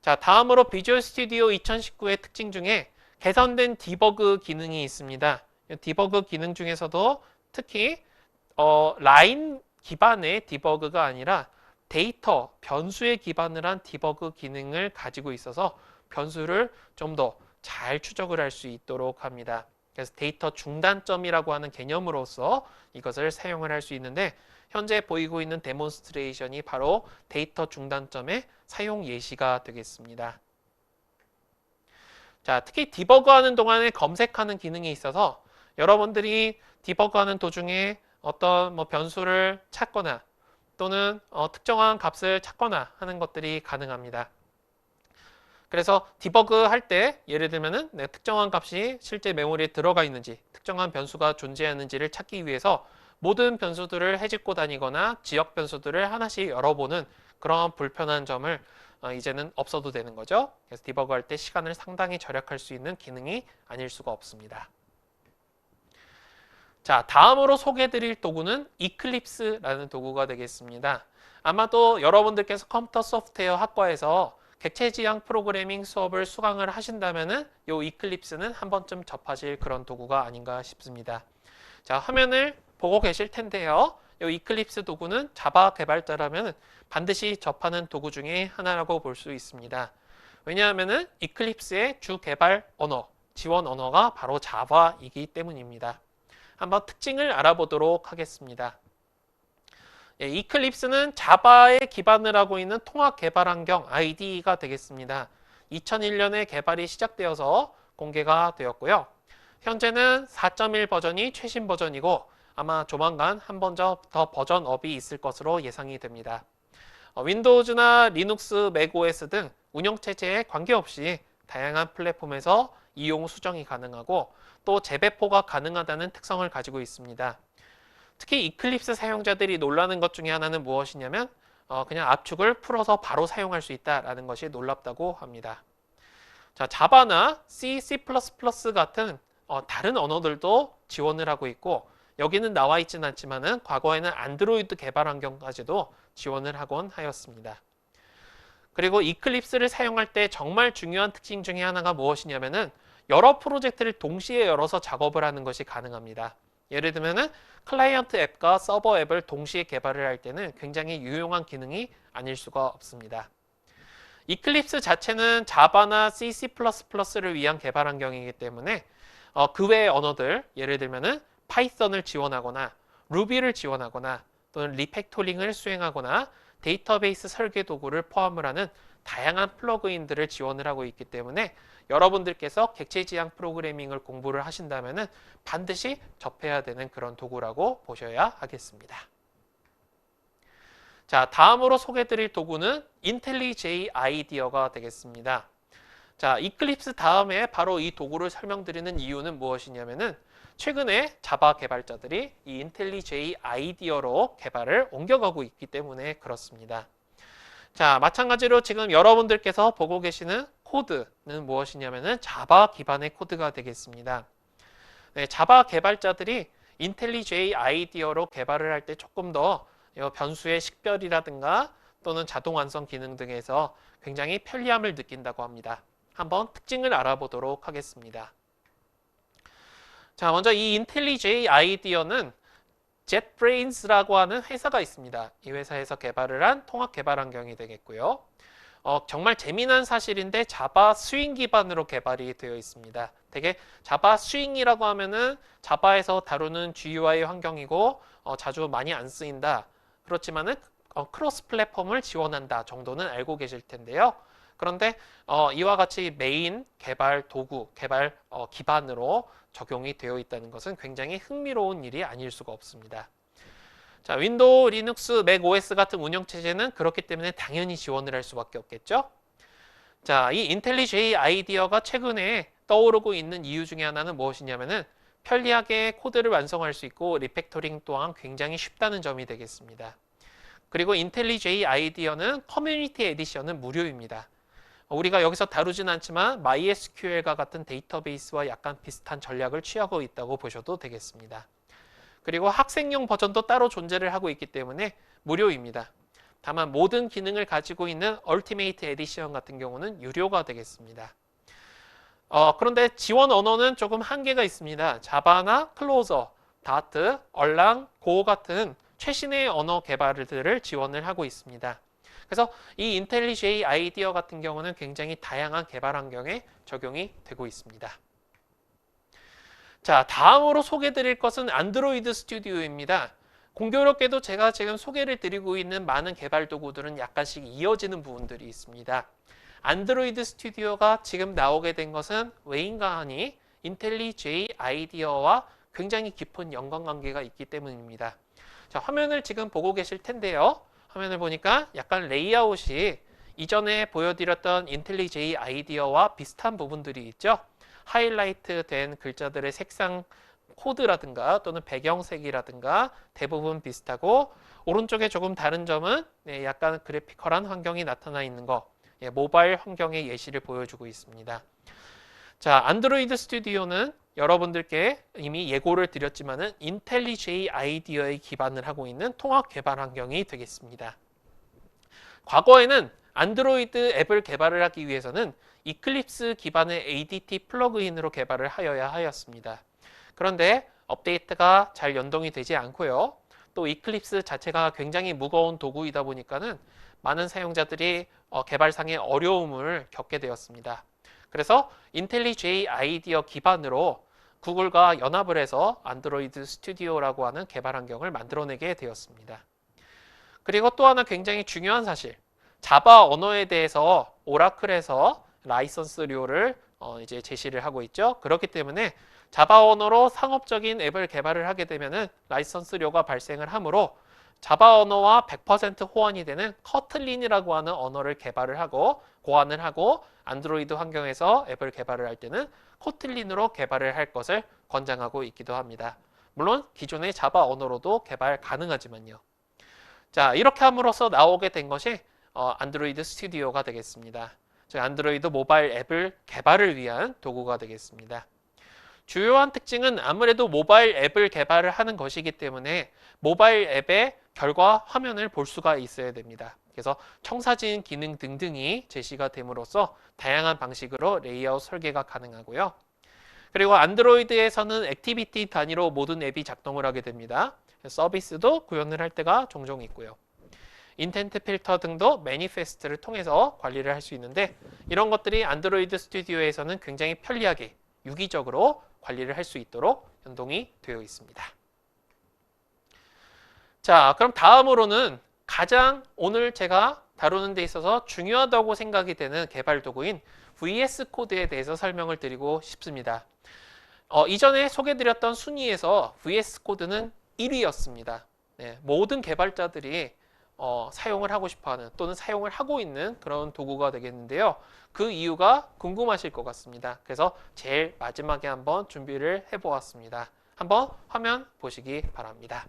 자, 다음으로 비주얼 스튜디오 2019의 특징 중에 개선된 디버그 기능이 있습니다. 디버그 기능 중에서도 특히 라인 기반의 디버그가 아니라 데이터, 변수에 기반을 한 디버그 기능을 가지고 있어서 변수를 좀 더 잘 추적을 할 수 있도록 합니다. 그래서 데이터 중단점이라고 하는 개념으로서 이것을 사용을 할 수 있는데 현재 보이고 있는 데몬스트레이션이 바로 데이터 중단점의 사용 예시가 되겠습니다. 자, 특히 디버그하는 동안에 검색하는 기능이 있어서 여러분들이 디버그하는 도중에 어떤 변수를 찾거나 또는 특정한 값을 찾거나 하는 것들이 가능합니다. 그래서 디버그 할 때 예를 들면은 특정한 값이 실제 메모리에 들어가 있는지 특정한 변수가 존재하는지를 찾기 위해서 모든 변수들을 헤집고 다니거나 지역 변수들을 하나씩 열어보는 그런 불편한 점을 이제는 없어도 되는 거죠. 그래서 디버그 할 때 시간을 상당히 절약할 수 있는 기능이 아닐 수가 없습니다. 자, 다음으로 소개해드릴 도구는 이클립스라는 도구가 되겠습니다. 아마도 여러분들께서 컴퓨터 소프트웨어 학과에서 객체지향 프로그래밍 수업을 수강을 하신다면은 이 이클립스는 한 번쯤 접하실 그런 도구가 아닌가 싶습니다. 자, 화면을 보고 계실 텐데요. 이 이클립스 도구는 자바 개발자라면 반드시 접하는 도구 중에 하나라고 볼 수 있습니다. 왜냐하면 이클립스의 주 개발 언어, 지원 언어가 바로 자바이기 때문입니다. 한번 특징을 알아보도록 하겠습니다. 예, 이클립스는 자바에 기반을 하고 있는 통합 개발 환경 IDE가 되겠습니다. 2001년에 개발이 시작되어서 공개가 되었고요. 현재는 4.1 버전이 최신 버전이고 아마 조만간 한 번 더 버전업이 있을 것으로 예상이 됩니다. 윈도우즈나 리눅스, 맥OS 등 운영체제에 관계없이 다양한 플랫폼에서 이용 수정이 가능하고 또 재배포가 가능하다는 특성을 가지고 있습니다. 특히 이클립스 사용자들이 놀라는 것 중에 하나는 무엇이냐면 그냥 압축을 풀어서 바로 사용할 수 있다는 것이 놀랍다고 합니다. 자, 자바나 C, C++ 같은 다른 언어들도 지원을 하고 있고 여기는 나와 있지는 않지만은 과거에는 안드로이드 개발 환경까지도 지원을 하곤 하였습니다. 그리고 이클립스를 사용할 때 정말 중요한 특징 중에 하나가 무엇이냐면은 여러 프로젝트를 동시에 열어서 작업을 하는 것이 가능합니다. 예를 들면은 클라이언트 앱과 서버 앱을 동시에 개발을 할 때는 굉장히 유용한 기능이 아닐 수가 없습니다. 이클립스 자체는 자바나 C, C++를 위한 개발 환경이기 때문에 그 외의 언어들, 예를 들면은 파이썬을 지원하거나 루비를 지원하거나 또는 리팩토링을 수행하거나 데이터베이스 설계 도구를 포함을 하는 다양한 플러그인들을 지원을 하고 있기 때문에 여러분들께서 객체 지향 프로그래밍을 공부를 하신다면 반드시 접해야 되는 그런 도구라고 보셔야 하겠습니다. 자, 다음으로 소개해드릴 도구는 인텔리J 아이디어가 되겠습니다. 자, 이클립스 다음에 바로 이 도구를 설명드리는 이유는 무엇이냐면은 최근에 자바 개발자들이 이 인텔리J 아이디어로 개발을 옮겨가고 있기 때문에 그렇습니다. 자, 마찬가지로 지금 여러분들께서 보고 계시는 코드는 무엇이냐면은 자바 기반의 코드가 되겠습니다. 네, 자바 개발자들이 인텔리J 아이디어로 개발을 할 때 조금 더 변수의 식별이라든가 또는 자동 완성 기능 등에서 굉장히 편리함을 느낀다고 합니다. 한번 특징을 알아보도록 하겠습니다. 자, 먼저 이 인텔리J 아이디어는 JetBrains라고 하는 회사가 있습니다. 이 회사에서 개발을 한 통합 개발 환경이 되겠고요. 정말 재미난 사실인데 자바 스윙 기반으로 개발이 되어 있습니다. 되게 자바 스윙이라고 하면은 자바에서 다루는 GUI 환경이고 자주 많이 안 쓰인다. 그렇지만은 크로스 플랫폼을 지원한다 정도는 알고 계실 텐데요. 그런데 이와 같이 메인 개발 도구, 개발 기반으로 적용이 되어 있다는 것은 굉장히 흥미로운 일이 아닐 수가 없습니다. 자, 윈도우, 리눅스, 맥 OS 같은 운영체제는 그렇기 때문에 당연히 지원을 할 수밖에 없겠죠. 자, 이 인텔리J 아이디어가 최근에 떠오르고 있는 이유 중에 하나는 무엇이냐면은 편리하게 코드를 완성할 수 있고 리팩토링 또한 굉장히 쉽다는 점이 되겠습니다. 그리고 인텔리J 아이디어는 커뮤니티 에디션은 무료입니다. 우리가 여기서 다루진 않지만 MySQL과 같은 데이터베이스와 약간 비슷한 전략을 취하고 있다고 보셔도 되겠습니다. 그리고 학생용 버전도 따로 존재를 하고 있기 때문에 무료입니다. 다만 모든 기능을 가지고 있는 얼티메이트 에디션 같은 경우는 유료가 되겠습니다. 그런데 지원 언어는 조금 한계가 있습니다. 자바나 클로저, 다트, 얼랑, 고 같은 최신의 언어 개발들을 지원을 하고 있습니다. 그래서 이 인텔리J 아이디어 같은 경우는 굉장히 다양한 개발 환경에 적용이 되고 있습니다. 자, 다음으로 소개드릴 것은 안드로이드 스튜디오입니다. 공교롭게도 제가 지금 소개를 드리고 있는 많은 개발 도구들은 약간씩 이어지는 부분들이 있습니다. 안드로이드 스튜디오가 지금 나오게 된 것은 왜인가 하니 인텔리J 아이디어와 굉장히 깊은 연관관계가 있기 때문입니다. 자, 화면을 지금 보고 계실 텐데요. 화면을 보니까 약간 레이아웃이 이전에 보여드렸던 인텔리J 아이디어와 비슷한 부분들이 있죠. 하이라이트 된 글자들의 색상 코드라든가 또는 배경색이라든가 대부분 비슷하고 오른쪽에 조금 다른 점은 약간 그래피컬한 환경이 나타나 있는 거, 모바일 환경의 예시를 보여주고 있습니다. 자, 안드로이드 스튜디오는 여러분들께 이미 예고를 드렸지만은 인텔리J 아이디어에 기반을 하고 있는 통합 개발 환경이 되겠습니다. 과거에는 안드로이드 앱을 개발을 하기 위해서는 이클립스 기반의 ADT 플러그인으로 개발을 하여야 하였습니다. 그런데 업데이트가 잘 연동이 되지 않고요. 또 이클립스 자체가 굉장히 무거운 도구이다 보니까는 많은 사용자들이 개발상의 어려움을 겪게 되었습니다. 그래서 인텔리J 아이디어 기반으로 구글과 연합을 해서 안드로이드 스튜디오라고 하는 개발 환경을 만들어내게 되었습니다. 그리고 또 하나 굉장히 중요한 사실, 자바 언어에 대해서 오라클에서 라이선스료를 이제 제시를 하고 있죠. 그렇기 때문에 자바 언어로 상업적인 앱을 개발을 하게 되면은 라이선스료가 발생을 하므로 자바 언어와 100% 호환이 되는 커틀린이라고 하는 언어를 개발을 하고 고안을 하고 안드로이드 환경에서 앱을 개발을 할 때는 코틀린으로 개발을 할 것을 권장하고 있기도 합니다. 물론 기존의 자바 언어로도 개발 가능하지만요. 자, 이렇게 함으로써 나오게 된 것이 안드로이드 스튜디오가 되겠습니다. 즉 안드로이드 모바일 앱을 개발을 위한 도구가 되겠습니다. 주요한 특징은 아무래도 모바일 앱을 개발을 하는 것이기 때문에 모바일 앱의 결과 화면을 볼 수가 있어야 됩니다. 그래서 청사진 기능 등등이 제시가 됨으로써 다양한 방식으로 레이아웃 설계가 가능하고요. 그리고 안드로이드에서는 액티비티 단위로 모든 앱이 작동을 하게 됩니다. 서비스도 구현을 할 때가 종종 있고요. 인텐트 필터 등도 매니페스트를 통해서 관리를 할 수 있는데 이런 것들이 안드로이드 스튜디오에서는 굉장히 편리하게 유기적으로 관리를 할 수 있도록 연동이 되어 있습니다. 자, 그럼 다음으로는 가장 오늘 제가 다루는 데 있어서 중요하다고 생각이 되는 개발 도구인 VS 코드에 대해서 설명을 드리고 싶습니다. 이전에 소개드렸던 순위에서 VS 코드는 1위였습니다. 네, 모든 개발자들이 사용을 하고 싶어하는 또는 사용을 하고 있는 그런 도구가 되겠는데요. 그 이유가 궁금하실 것 같습니다. 그래서 제일 마지막에 한번 준비를 해보았습니다. 한번 화면 보시기 바랍니다.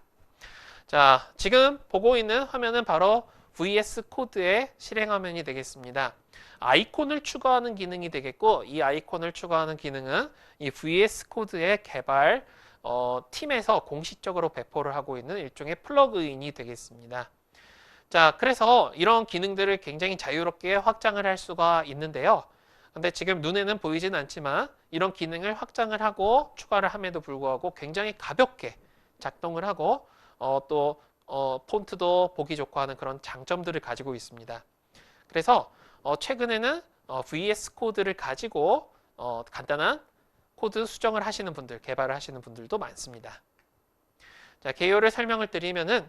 자, 지금 보고 있는 화면은 바로 VS 코드의 실행 화면이 되겠습니다. 아이콘을 추가하는 기능이 되겠고 이 아이콘을 추가하는 기능은 이 VS 코드의 개발 팀에서 공식적으로 배포를 하고 있는 일종의 플러그인이 되겠습니다. 자, 그래서 이런 기능들을 굉장히 자유롭게 확장을 할 수가 있는데요. 근데 지금 눈에는 보이진 않지만 이런 기능을 확장을 하고 추가를 함에도 불구하고 굉장히 가볍게 작동을 하고 또 폰트도 보기 좋고 하는 그런 장점들을 가지고 있습니다. 그래서 최근에는 VS 코드를 가지고 간단한 코드 수정을 하시는 분들, 개발을 하시는 분들도 많습니다. 자, 개요를 설명을 드리면은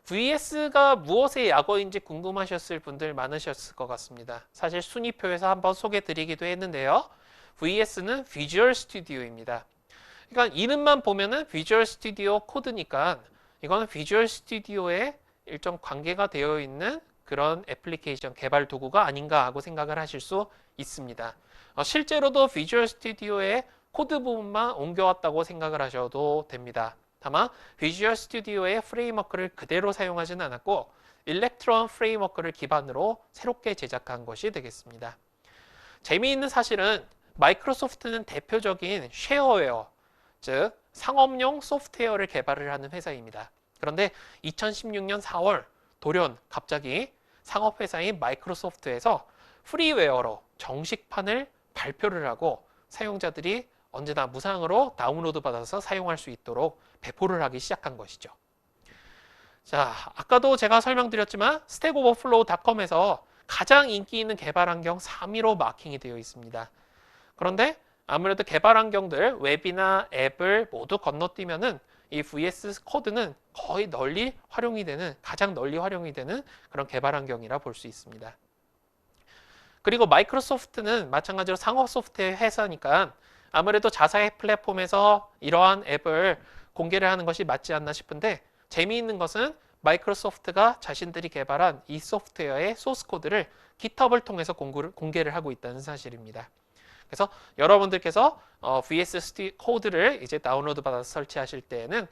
VS가 무엇의 약어인지 궁금하셨을 분들 많으셨을 것 같습니다. 사실 순위표에서 한번 소개 드리기도 했는데요. VS는 비주얼 스튜디오입니다. 그러니까 이름만 보면은 비주얼 스튜디오 코드니까 이거는 비주얼 스튜디오에 일정 관계가 되어 있는 그런 애플리케이션 개발 도구가 아닌가 하고 생각을 하실 수 있습니다. 실제로도 비주얼 스튜디오의 코드 부분만 옮겨왔다고 생각을 하셔도 됩니다. 다만 비주얼 스튜디오의 프레임워크를 그대로 사용하지는 않았고 일렉트론 프레임워크를 기반으로 새롭게 제작한 것이 되겠습니다. 재미있는 사실은 마이크로소프트는 대표적인 쉐어웨어, 즉 상업용 소프트웨어를 개발을 하는 회사입니다. 그런데 2016년 4월 돌연 갑자기 상업회사인 마이크로소프트에서 프리웨어로 정식판을 발표를 하고 사용자들이 언제나 무상으로 다운로드 받아서 사용할 수 있도록 배포를 하기 시작한 것이죠. 자, 아까도 제가 설명드렸지만 스택오버플로우닷컴에서 가장 인기 있는 개발 환경 3위로 마킹이 되어 있습니다. 그런데 아무래도 개발 환경들, 웹이나 앱을 모두 건너뛰면은 이 VS 코드는 거의 널리 활용이 되는, 가장 널리 활용이 되는 그런 개발 환경이라 볼 수 있습니다. 그리고 마이크로소프트는 마찬가지로 상업 소프트웨어 회사니까 아무래도 자사의 플랫폼에서 이러한 앱을 공개를 하는 것이 맞지 않나 싶은데 재미있는 것은 마이크로소프트가 자신들이 개발한 이 소프트웨어의 소스 코드를 GitHub을 통해서 공개를 하고 있다는 사실입니다. 그래서 여러분들께서 VS 코드를 이제 다운로드 받아서 설치하실 때에는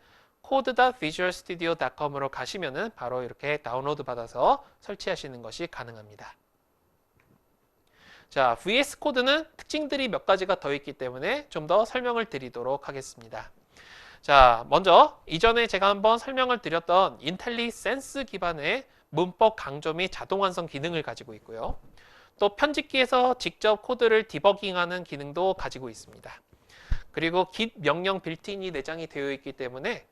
code.visualstudio.com으로 가시면은 바로 이렇게 다운로드 받아서 설치하시는 것이 가능합니다. 자, VS 코드는 특징들이 몇 가지가 더 있기 때문에 좀 더 설명을 드리도록 하겠습니다. 자, 먼저 이전에 제가 한번 설명을 드렸던 인텔리센스 기반의 문법 강조 및 자동 완성 기능을 가지고 있고요. 또 편집기에서 직접 코드를 디버깅하는 기능도 가지고 있습니다. 그리고 git 명령 빌트인이 내장이 되어 있기 때문에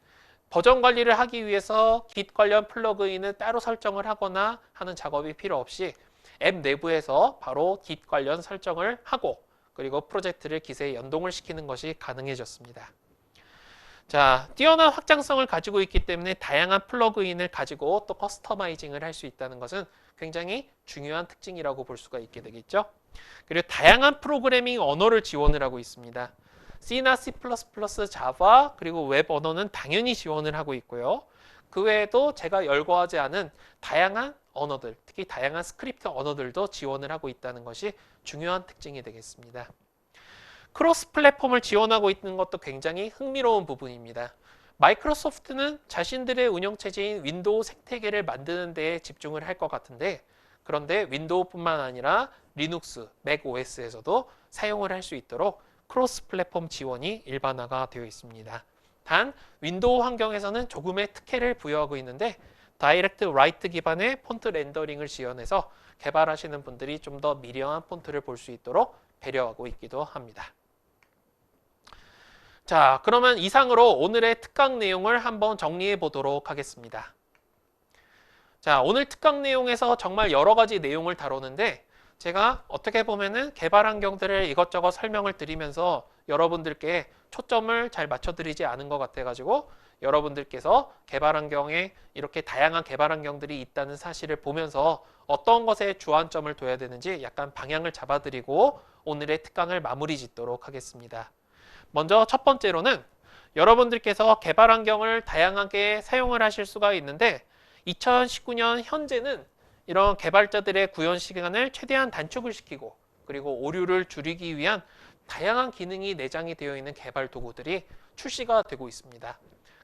버전 관리를 하기 위해서 git 관련 플러그인을 따로 설정을 하거나 하는 작업이 필요 없이 앱 내부에서 바로 git 관련 설정을 하고 그리고 프로젝트를 git에 연동을 시키는 것이 가능해졌습니다. 자, 뛰어난 확장성을 가지고 있기 때문에 다양한 플러그인을 가지고 또 커스터마이징을 할 수 있다는 것은 굉장히 중요한 특징이라고 볼 수가 있게 되겠죠. 그리고 다양한 프로그래밍 언어를 지원을 하고 있습니다. C나 C++, 자바, 그리고 웹 언어는 당연히 지원을 하고 있고요. 그 외에도 제가 열거하지 않은 다양한 언어들, 특히 다양한 스크립트 언어들도 지원을 하고 있다는 것이 중요한 특징이 되겠습니다. 크로스 플랫폼을 지원하고 있는 것도 굉장히 흥미로운 부분입니다. 마이크로소프트는 자신들의 운영체제인 윈도우 생태계를 만드는 데 집중을 할 것 같은데 그런데 윈도우뿐만 아니라 리눅스, 맥 OS에서도 사용을 할 수 있도록 크로스 플랫폼 지원이 일반화가 되어 있습니다. 단 윈도우 환경에서는 조금의 특혜를 부여하고 있는데 다이렉트 라이트 기반의 폰트 렌더링을 지원해서 개발하시는 분들이 좀 더 미려한 폰트를 볼 수 있도록 배려하고 있기도 합니다. 자, 그러면 이상으로 오늘의 특강 내용을 한번 정리해 보도록 하겠습니다. 자, 오늘 특강 내용에서 정말 여러 가지 내용을 다루는데 제가 어떻게 보면은 개발 환경들을 이것저것 설명을 드리면서 여러분들께 초점을 잘 맞춰드리지 않은 것 같아가지고 여러분들께서 개발 환경에 이렇게 다양한 개발 환경들이 있다는 사실을 보면서 어떤 것에 주안점을 둬야 되는지 약간 방향을 잡아드리고 오늘의 특강을 마무리 짓도록 하겠습니다. 먼저 첫 번째로는 여러분들께서 개발 환경을 다양하게 사용을 하실 수가 있는데 2019년 현재는 이런 개발자들의 구현 시간을 최대한 단축을 시키고 그리고 오류를 줄이기 위한 다양한 기능이 내장이 되어 있는 개발 도구들이 출시가 되고 있습니다.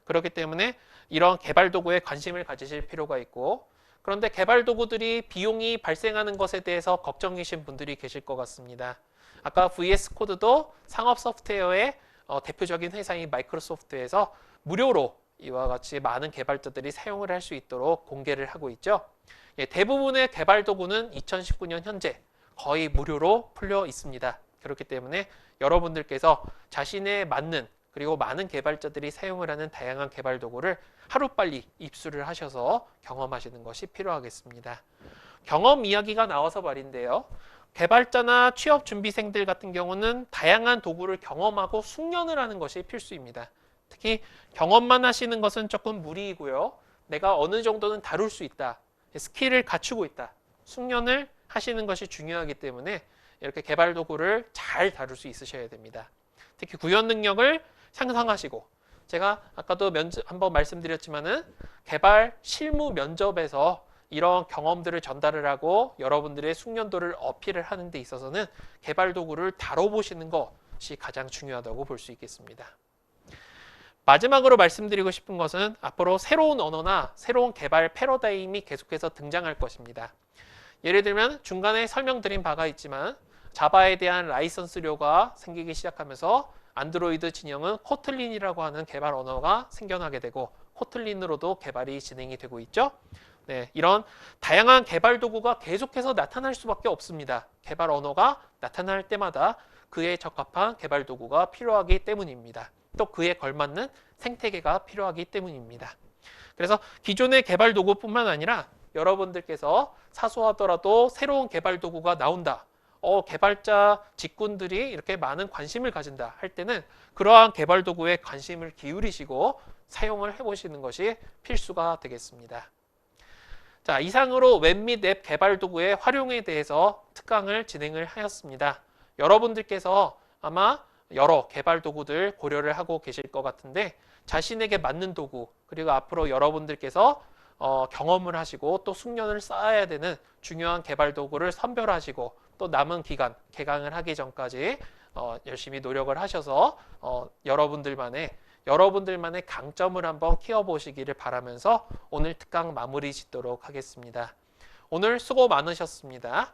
그렇기 때문에 이런 개발 도구에 관심을 가지실 필요가 있고 그런데 개발 도구들이 비용이 발생하는 것에 대해서 걱정이신 분들이 계실 것 같습니다. 아까 VS 코드도 상업 소프트웨어의 대표적인 회사인 마이크로소프트에서 무료로 이와 같이 많은 개발자들이 사용을 할 수 있도록 공개를 하고 있죠. 대부분의 개발 도구는 2019년 현재 거의 무료로 풀려 있습니다. 그렇기 때문에 여러분들께서 자신에 맞는 그리고 많은 개발자들이 사용을 하는 다양한 개발 도구를 하루빨리 입수를 하셔서 경험하시는 것이 필요하겠습니다. 경험 이야기가 나와서 말인데요. 개발자나 취업 준비생들 같은 경우는 다양한 도구를 경험하고 숙련을 하는 것이 필수입니다. 특히 경험만 하시는 것은 조금 무리이고요. 내가 어느 정도는 다룰 수 있다. 스킬을 갖추고 있다. 숙련을 하시는 것이 중요하기 때문에 이렇게 개발 도구를 잘 다룰 수 있으셔야 됩니다. 특히 구현 능력을 향상하시고 제가 아까도 한번 말씀드렸지만은 개발 실무 면접에서 이런 경험들을 전달을 하고 여러분들의 숙련도를 어필을 하는 데 있어서는 개발 도구를 다뤄보시는 것이 가장 중요하다고 볼 수 있겠습니다. 마지막으로 말씀드리고 싶은 것은 앞으로 새로운 언어나 새로운 개발 패러다임이 계속해서 등장할 것입니다. 예를 들면 중간에 설명드린 바가 있지만 자바에 대한 라이선스료가 생기기 시작하면서 안드로이드 진영은 코틀린이라고 하는 개발 언어가 생겨나게 되고 코틀린으로도 개발이 진행이 되고 있죠. 네, 이런 다양한 개발 도구가 계속해서 나타날 수밖에 없습니다. 개발 언어가 나타날 때마다 그에 적합한 개발 도구가 필요하기 때문입니다. 또 그에 걸맞는 생태계가 필요하기 때문입니다. 그래서 기존의 개발 도구뿐만 아니라 여러분들께서 사소하더라도 새로운 개발 도구가 나온다. 개발자 직군들이 이렇게 많은 관심을 가진다 할 때는 그러한 개발 도구에 관심을 기울이시고 사용을 해보시는 것이 필수가 되겠습니다. 자, 이상으로 웹 및 앱 개발 도구의 활용에 대해서 특강을 진행을 하였습니다. 여러분들께서 아마 여러 개발 도구들 고려를 하고 계실 것 같은데 자신에게 맞는 도구 그리고 앞으로 여러분들께서 경험을 하시고 또 숙련을 쌓아야 되는 중요한 개발 도구를 선별하시고 또 남은 기간 개강을 하기 전까지 열심히 노력을 하셔서 여러분들만의 강점을 한번 키워보시기를 바라면서 오늘 특강 마무리 짓도록 하겠습니다. 오늘 수고 많으셨습니다.